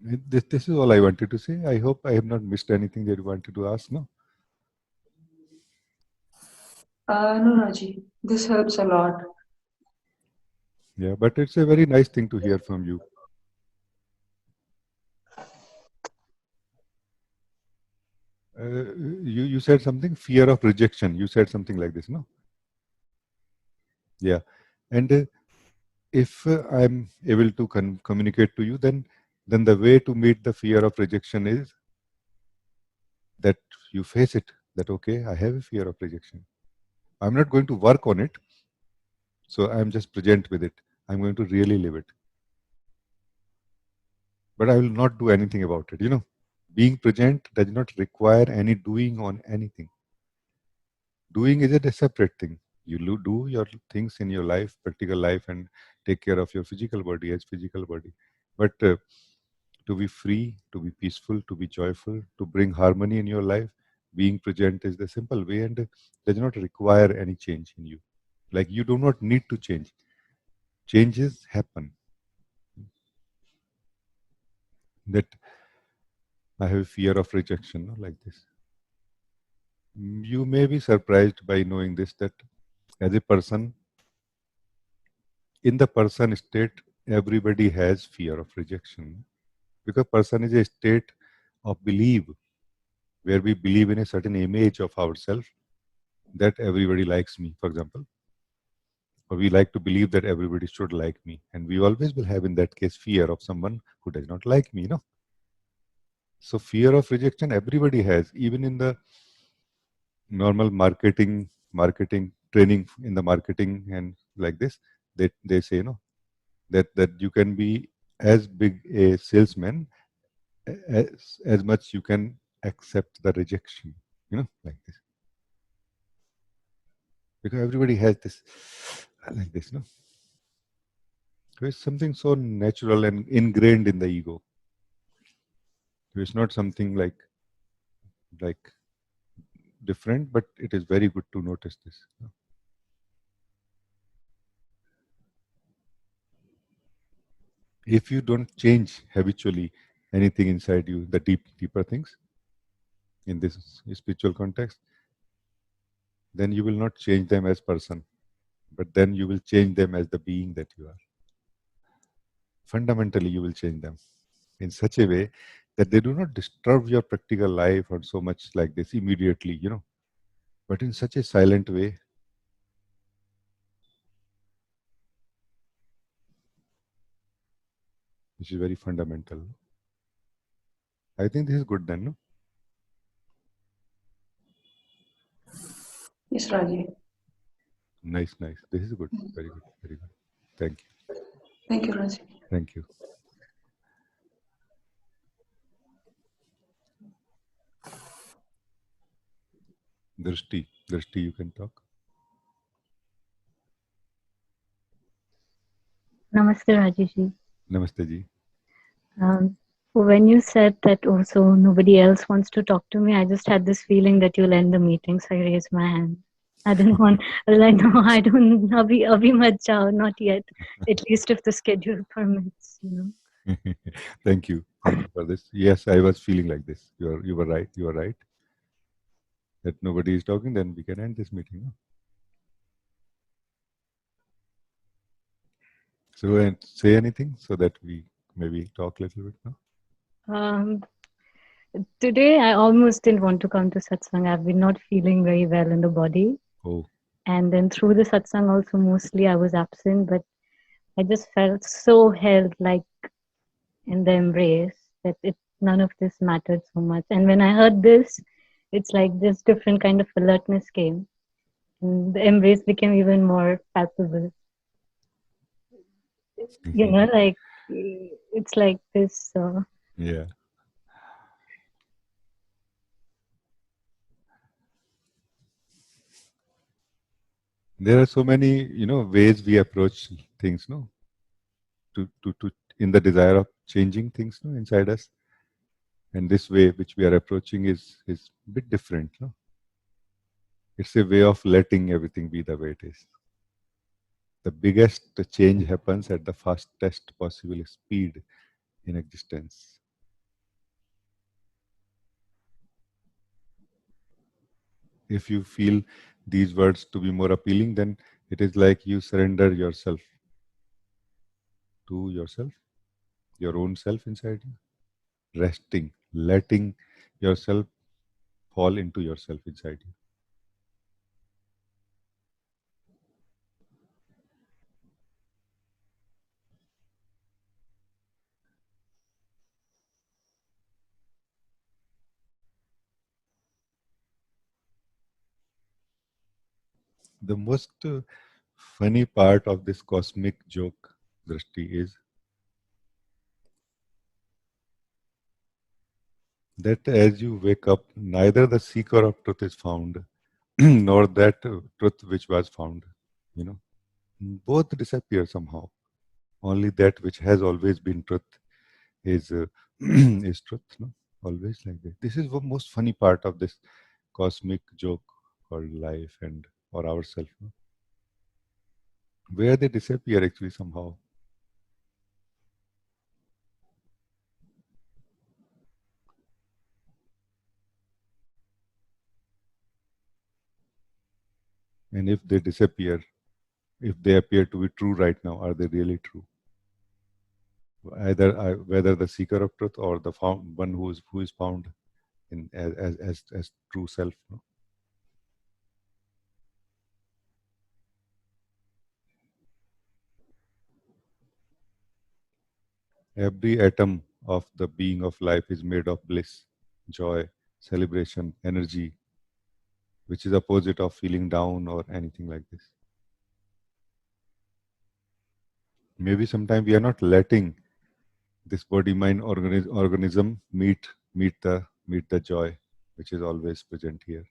This is all I wanted to say. I hope I have not missed anything that you wanted to ask, no? No, Raji, this helps a lot. Yeah, but it's a very nice thing to hear from you. You said something, fear of rejection. You said something like this, no? Yeah. And if I'm able to communicate to you, then the way to meet the fear of rejection is that you face it. That, okay, I have a fear of rejection. I'm not going to work on it. So I'm just present with it. I'm going to really live it. But I will not do anything about it. You know, being present does not require any doing on anything. Doing is a separate thing. You do your things in your life, practical life, and take care of your physical body as physical body. But to be free, to be peaceful, to be joyful, to bring harmony in your life, being present is the simple way and does not require any change in you. Like you do not need to change. Changes happen. That I have fear of rejection, no, like this. You may be surprised by knowing this, that as a person, in the person state, everybody has fear of rejection. Because person is a state of belief, where we believe in a certain image of ourselves, that everybody likes me, for example. Or we like to believe that everybody should like me. And we always will have in that case fear of someone who does not like me, no? So fear of rejection everybody has, even in the normal marketing training in the marketing and like this, they say, no, that you can be as big a salesman as much you can accept the rejection, like this, because everybody has this like this, no. So it's something so natural and ingrained in the ego. So it's not something like different, but it is very good to notice this. If you don't change habitually anything inside you, the deeper things in this spiritual context, then you will not change them as person, but then you will change them as the being that you are. Fundamentally, you will change them in such a way that they do not disturb your practical life or so much like this immediately, but in such a silent way. Which is very fundamental. I think this is good then, no? Yes, Raji. Nice. This is good. Very good. Very good. Thank you. Thank you, Raji. Thank you. Drishti, you can talk. Namaste, Rajesh. Namaste ji. When you said that also nobody else wants to talk to me, I just had this feeling that you'll end the meeting, so I raised my hand. I didn't want, I was like, no, I don't, abhi mat jao, not yet, at least if the schedule permits, Thank you for this. Yes, I was feeling like this. You were right. That nobody is talking, then we can end this meeting. No? So say anything so that we maybe talk a little bit now. Today, I almost didn't want to come to satsang. I've been not feeling very well in the body. Oh. And then through the satsang also, mostly I was absent, but I just felt so held like in the embrace that none of this mattered so much. And when I heard this, it's like this different kind of alertness came. And the embrace became even more palpable. Like it's like this. Yeah. There are so many, ways we approach things, no? To in the desire of changing things, no, inside us. And this way which we are approaching is a bit different. No? It's a way of letting everything be the way it is. The biggest change happens at the fastest possible speed in existence. If you feel these words to be more appealing, then it is like you surrender yourself to yourself, your own self inside you, resting, letting yourself fall into yourself inside you. The most funny part of this cosmic joke, Drishti, is that as you wake up, neither the seeker of truth is found, nor that truth which was found. You know, both disappear somehow. Only that which has always been truth is is truth. No, always like that. This is the most funny part of this cosmic joke called life and or ourselves. No? Where they disappear actually somehow. And if they disappear, if they appear to be true right now, are they really true? Either whether the seeker of truth or the found one who is found in as true self. No? Every atom of the being of life is made of bliss, joy, celebration, energy, which is opposite of feeling down or anything like this. Maybe sometimes we are not letting this body-mind organism meet the joy, which is always present here.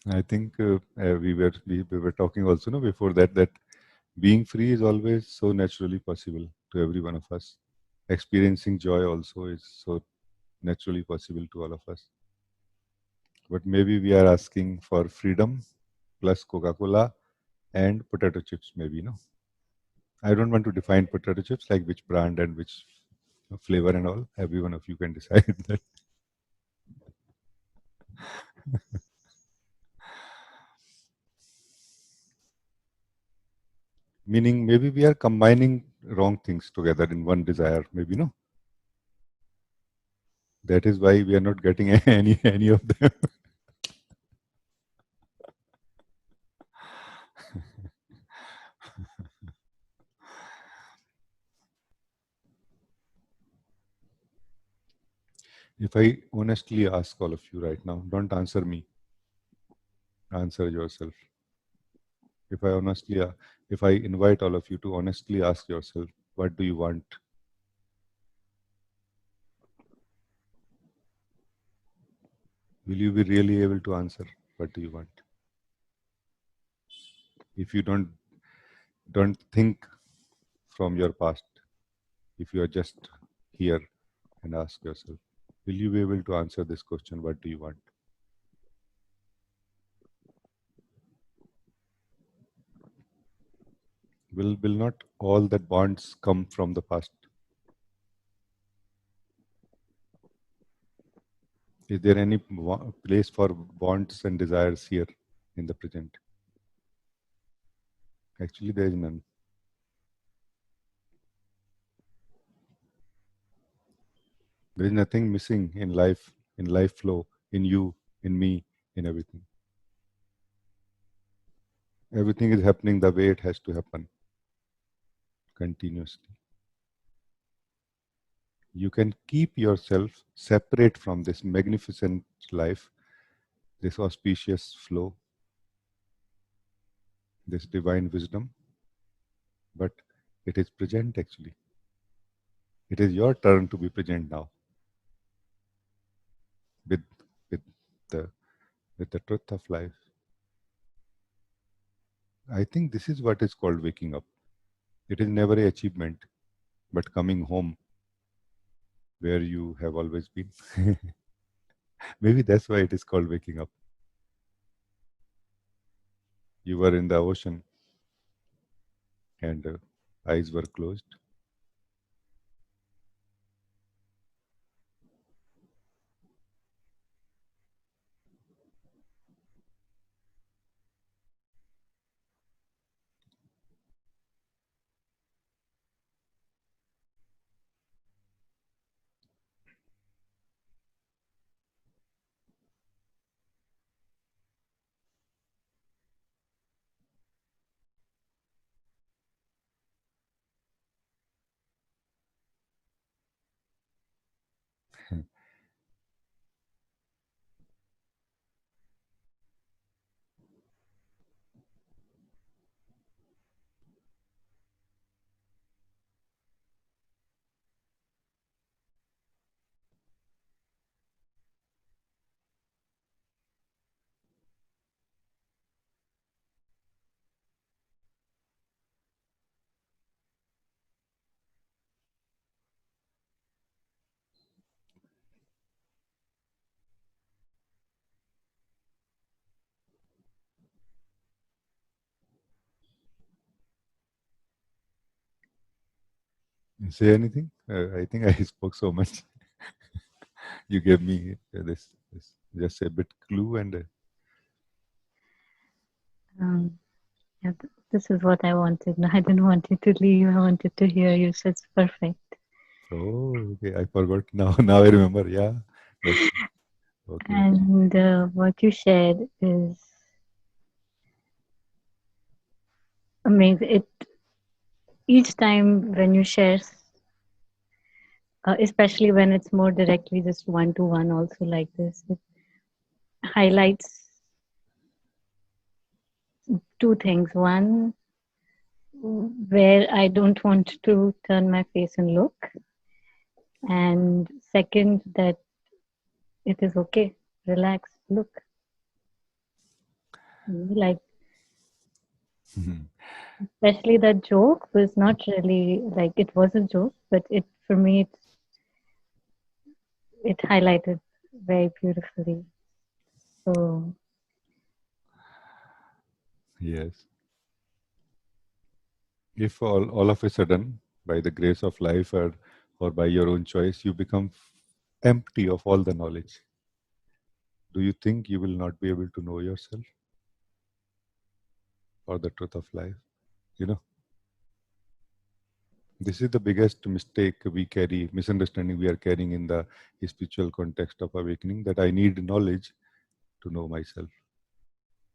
I think we were talking also, no, before that being free is always so naturally possible to every one of us. Experiencing joy also is so naturally possible to all of us. But maybe we are asking for freedom plus Coca-Cola and potato chips, maybe, no? I don't want to define potato chips, like which brand and which flavor and all. Every one of you can decide that. Meaning maybe we are combining wrong things together in one desire, maybe, no? That is why we are not getting any of them. If I honestly ask all of you right now, don't answer me, answer yourself. If I invite all of you to honestly ask yourself, what do you want? Will you be really able to answer what do you want? If you don't think from your past, if you are just here and ask yourself, Will you be able to answer this question? What do you want? Will not all that bonds come from the past? Is there any place for bonds and desires here in the present? Actually, there is none. There is nothing missing in life flow, in you, in me, in everything. Everything is happening the way it has to happen, continuously. You can keep yourself separate from this magnificent life, this auspicious flow, this divine wisdom, but it is present actually. It is your turn to be present now with the truth of life. I think this is what is called waking up. It is never an achievement, but coming home where you have always been. Maybe that's why it is called waking up. You were in the ocean and eyes were closed. Say anything? I think I spoke so much. You gave me this just a bit clue and Yeah, this is what I wanted. No, I didn't want you to leave. I wanted to hear you. So it's perfect. oh, okay, I forgot now. Now I remember. Yeah. Okay. Okay. And what you shared is amazing. It each time when you share, especially when it's more directly just one to one, also like this, it highlights two things. One, where I don't want to turn my face and look, and second, that it is okay. Relax. Look. Like, especially that joke was not really like it was a joke, but it for me it highlighted very beautifully. So Yes. If all of a sudden, by the grace of life or by your own choice, you become empty of all the knowledge, do you think you will not be able to know yourself or the truth of life? You know, this is the biggest mistake we carry, misunderstanding we are carrying in the spiritual context of awakening, that I need knowledge to know myself,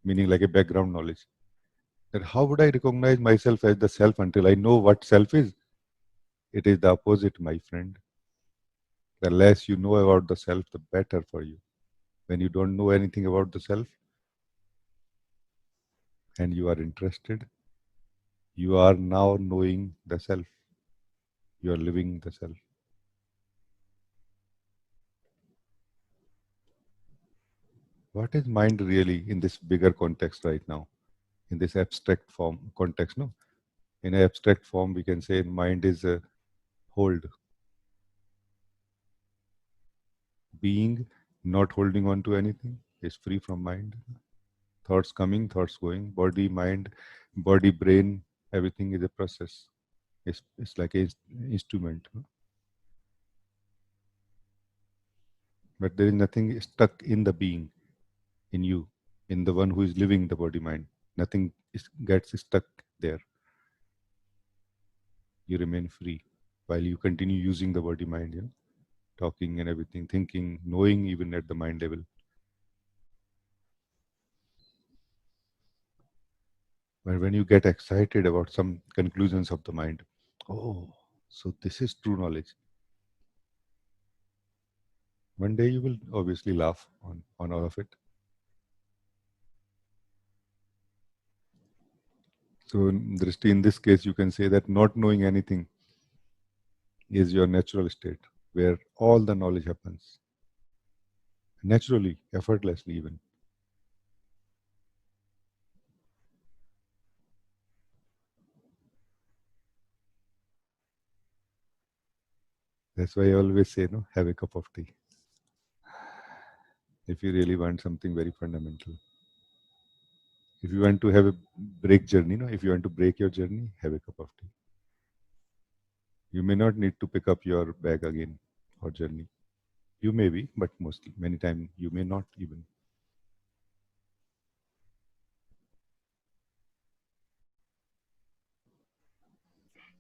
meaning like a background knowledge. That how would I recognize myself as the self until I know what self is? It is the opposite, my friend. The less you know about the self, the better for you. When you don't know anything about the self and you are interested, you are now knowing the self. You are living the self. What is mind really in this bigger context right now? In this abstract form context, no? In an abstract form, we can say mind is a hold. Being, not holding on to anything, is free from mind. Thoughts coming, thoughts going, body, mind, body, brain, everything is a process. It's like an instrument. But there is nothing stuck in the being, in you, in the one who is living the body mind. Nothing gets stuck there. You remain free while you continue using the body mind, talking and everything, thinking, knowing even at the mind level. But when you get excited about some conclusions of the mind, oh, so this is true knowledge. One day you will obviously laugh on all of it. So, Drishti, in this case, you can say that not knowing anything is your natural state, where all the knowledge happens. Naturally, effortlessly even. That's why I always say, no, have a cup of tea. If you really want something very fundamental. If you want to have a break journey, if you want to break your journey, have a cup of tea. You may not need to pick up your bag again or journey. You may be, but many times you may not even.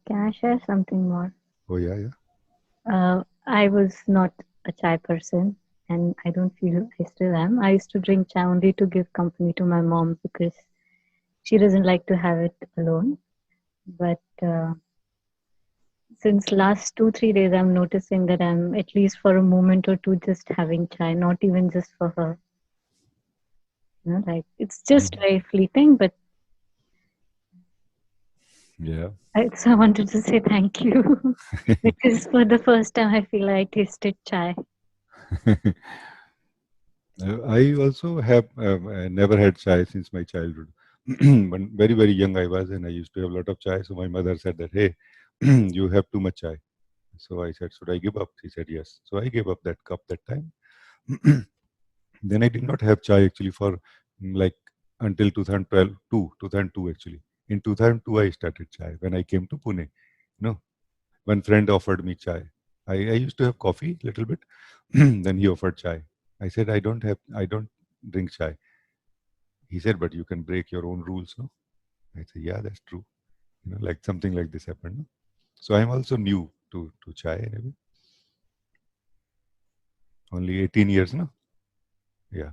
Can I share something more? Oh, yeah. I was not a chai person, and I don't feel I still am. I used to drink chai only to give company to my mom because she doesn't like to have it alone. But since last 2-3 days, I'm noticing that I'm at least for a moment or two just having chai, not even just for her. Like it's just very fleeting, but yeah. So I wanted to say thank you because for the first time I feel I tasted chai. I also have never had chai since my childhood. When very, very young I was, and I used to have a lot of chai. So my mother said that, hey, you have too much chai. So I said, should I give up? She said, yes. So I gave up that cup that time. Then I did not have chai actually for like until 2002 actually. In 2002, I started chai when I came to Pune. One friend offered me chai. I used to have coffee a little bit. Then he offered chai. I said, I don't drink chai. He said, but you can break your own rules, no? I said, yeah, that's true. Like something like this happened. No? So I'm also new to chai anyway. Only 18 years, no? Yeah.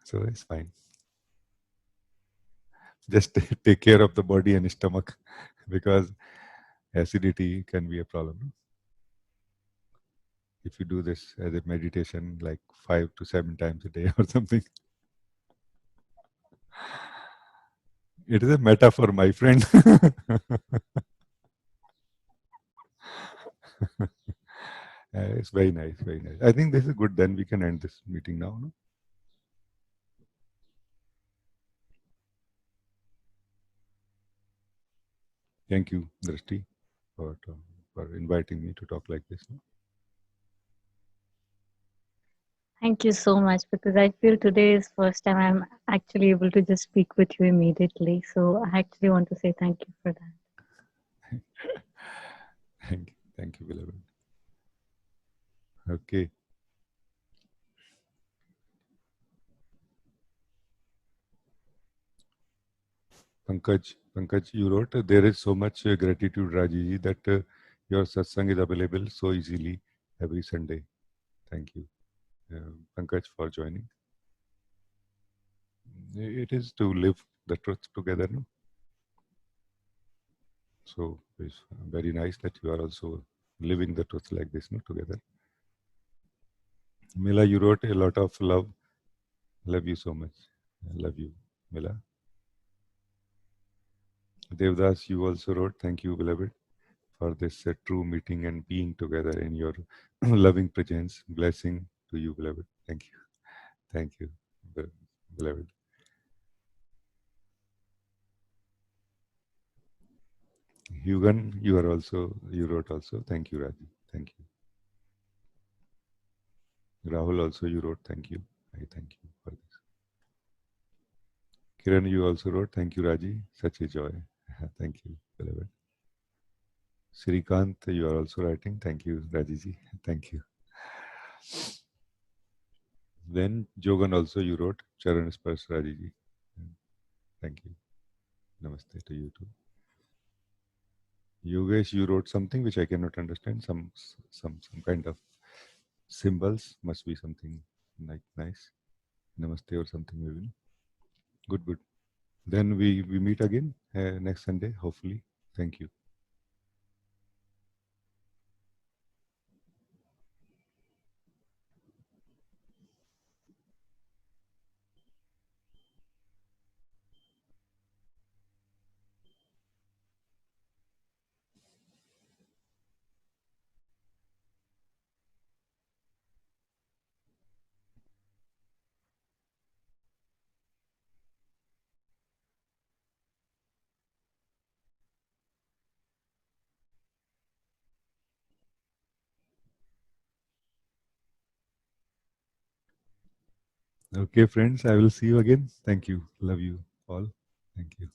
So it's fine. Just take care of the body and stomach because acidity can be a problem. No? If you do this as a meditation like 5 to 7 times a day or something. It is a metaphor, my friend. It's very nice, very nice. I think this is good. Then we can end this meeting now. No? Thank you, Drishti, for inviting me to talk like this. No? Thank you so much because I feel today is first time I'm actually able to just speak with you immediately. So I actually want to say thank you for that. Thank you, beloved. Okay. Pankaj, you wrote, there is so much gratitude, Rajiji, that your satsang is available so easily every Sunday. Thank you, Pankaj, for joining. It is to live the truth together, no? So it's very nice that you are also living the truth like this, no, together. Mila, you wrote a lot of love. Love you so much. I love you, Mila. Devdas, you also wrote, thank you, beloved, for this true meeting and being together in your loving presence. Blessing to you, beloved. Thank you. Thank you, beloved. Hugan, you wrote also. Thank you, Raji. Thank you. Rahul also you wrote, thank you. I thank you for this. Kiran, you also wrote, thank you Raji, such a joy. Thank you, beloved. Srikant, you are also writing, thank you Rajiji, thank you. Then Jogan also you wrote, Charan Spars Rajiji. Thank you. Namaste to you too. Yogesh, you wrote something which I cannot understand. Some kind of symbols, must be something like nice. Namaste or something maybe. Good, good. Then we meet again next Sunday, hopefully. Thank you. Okay, friends, I will see you again. Thank you. Love you all. Thank you.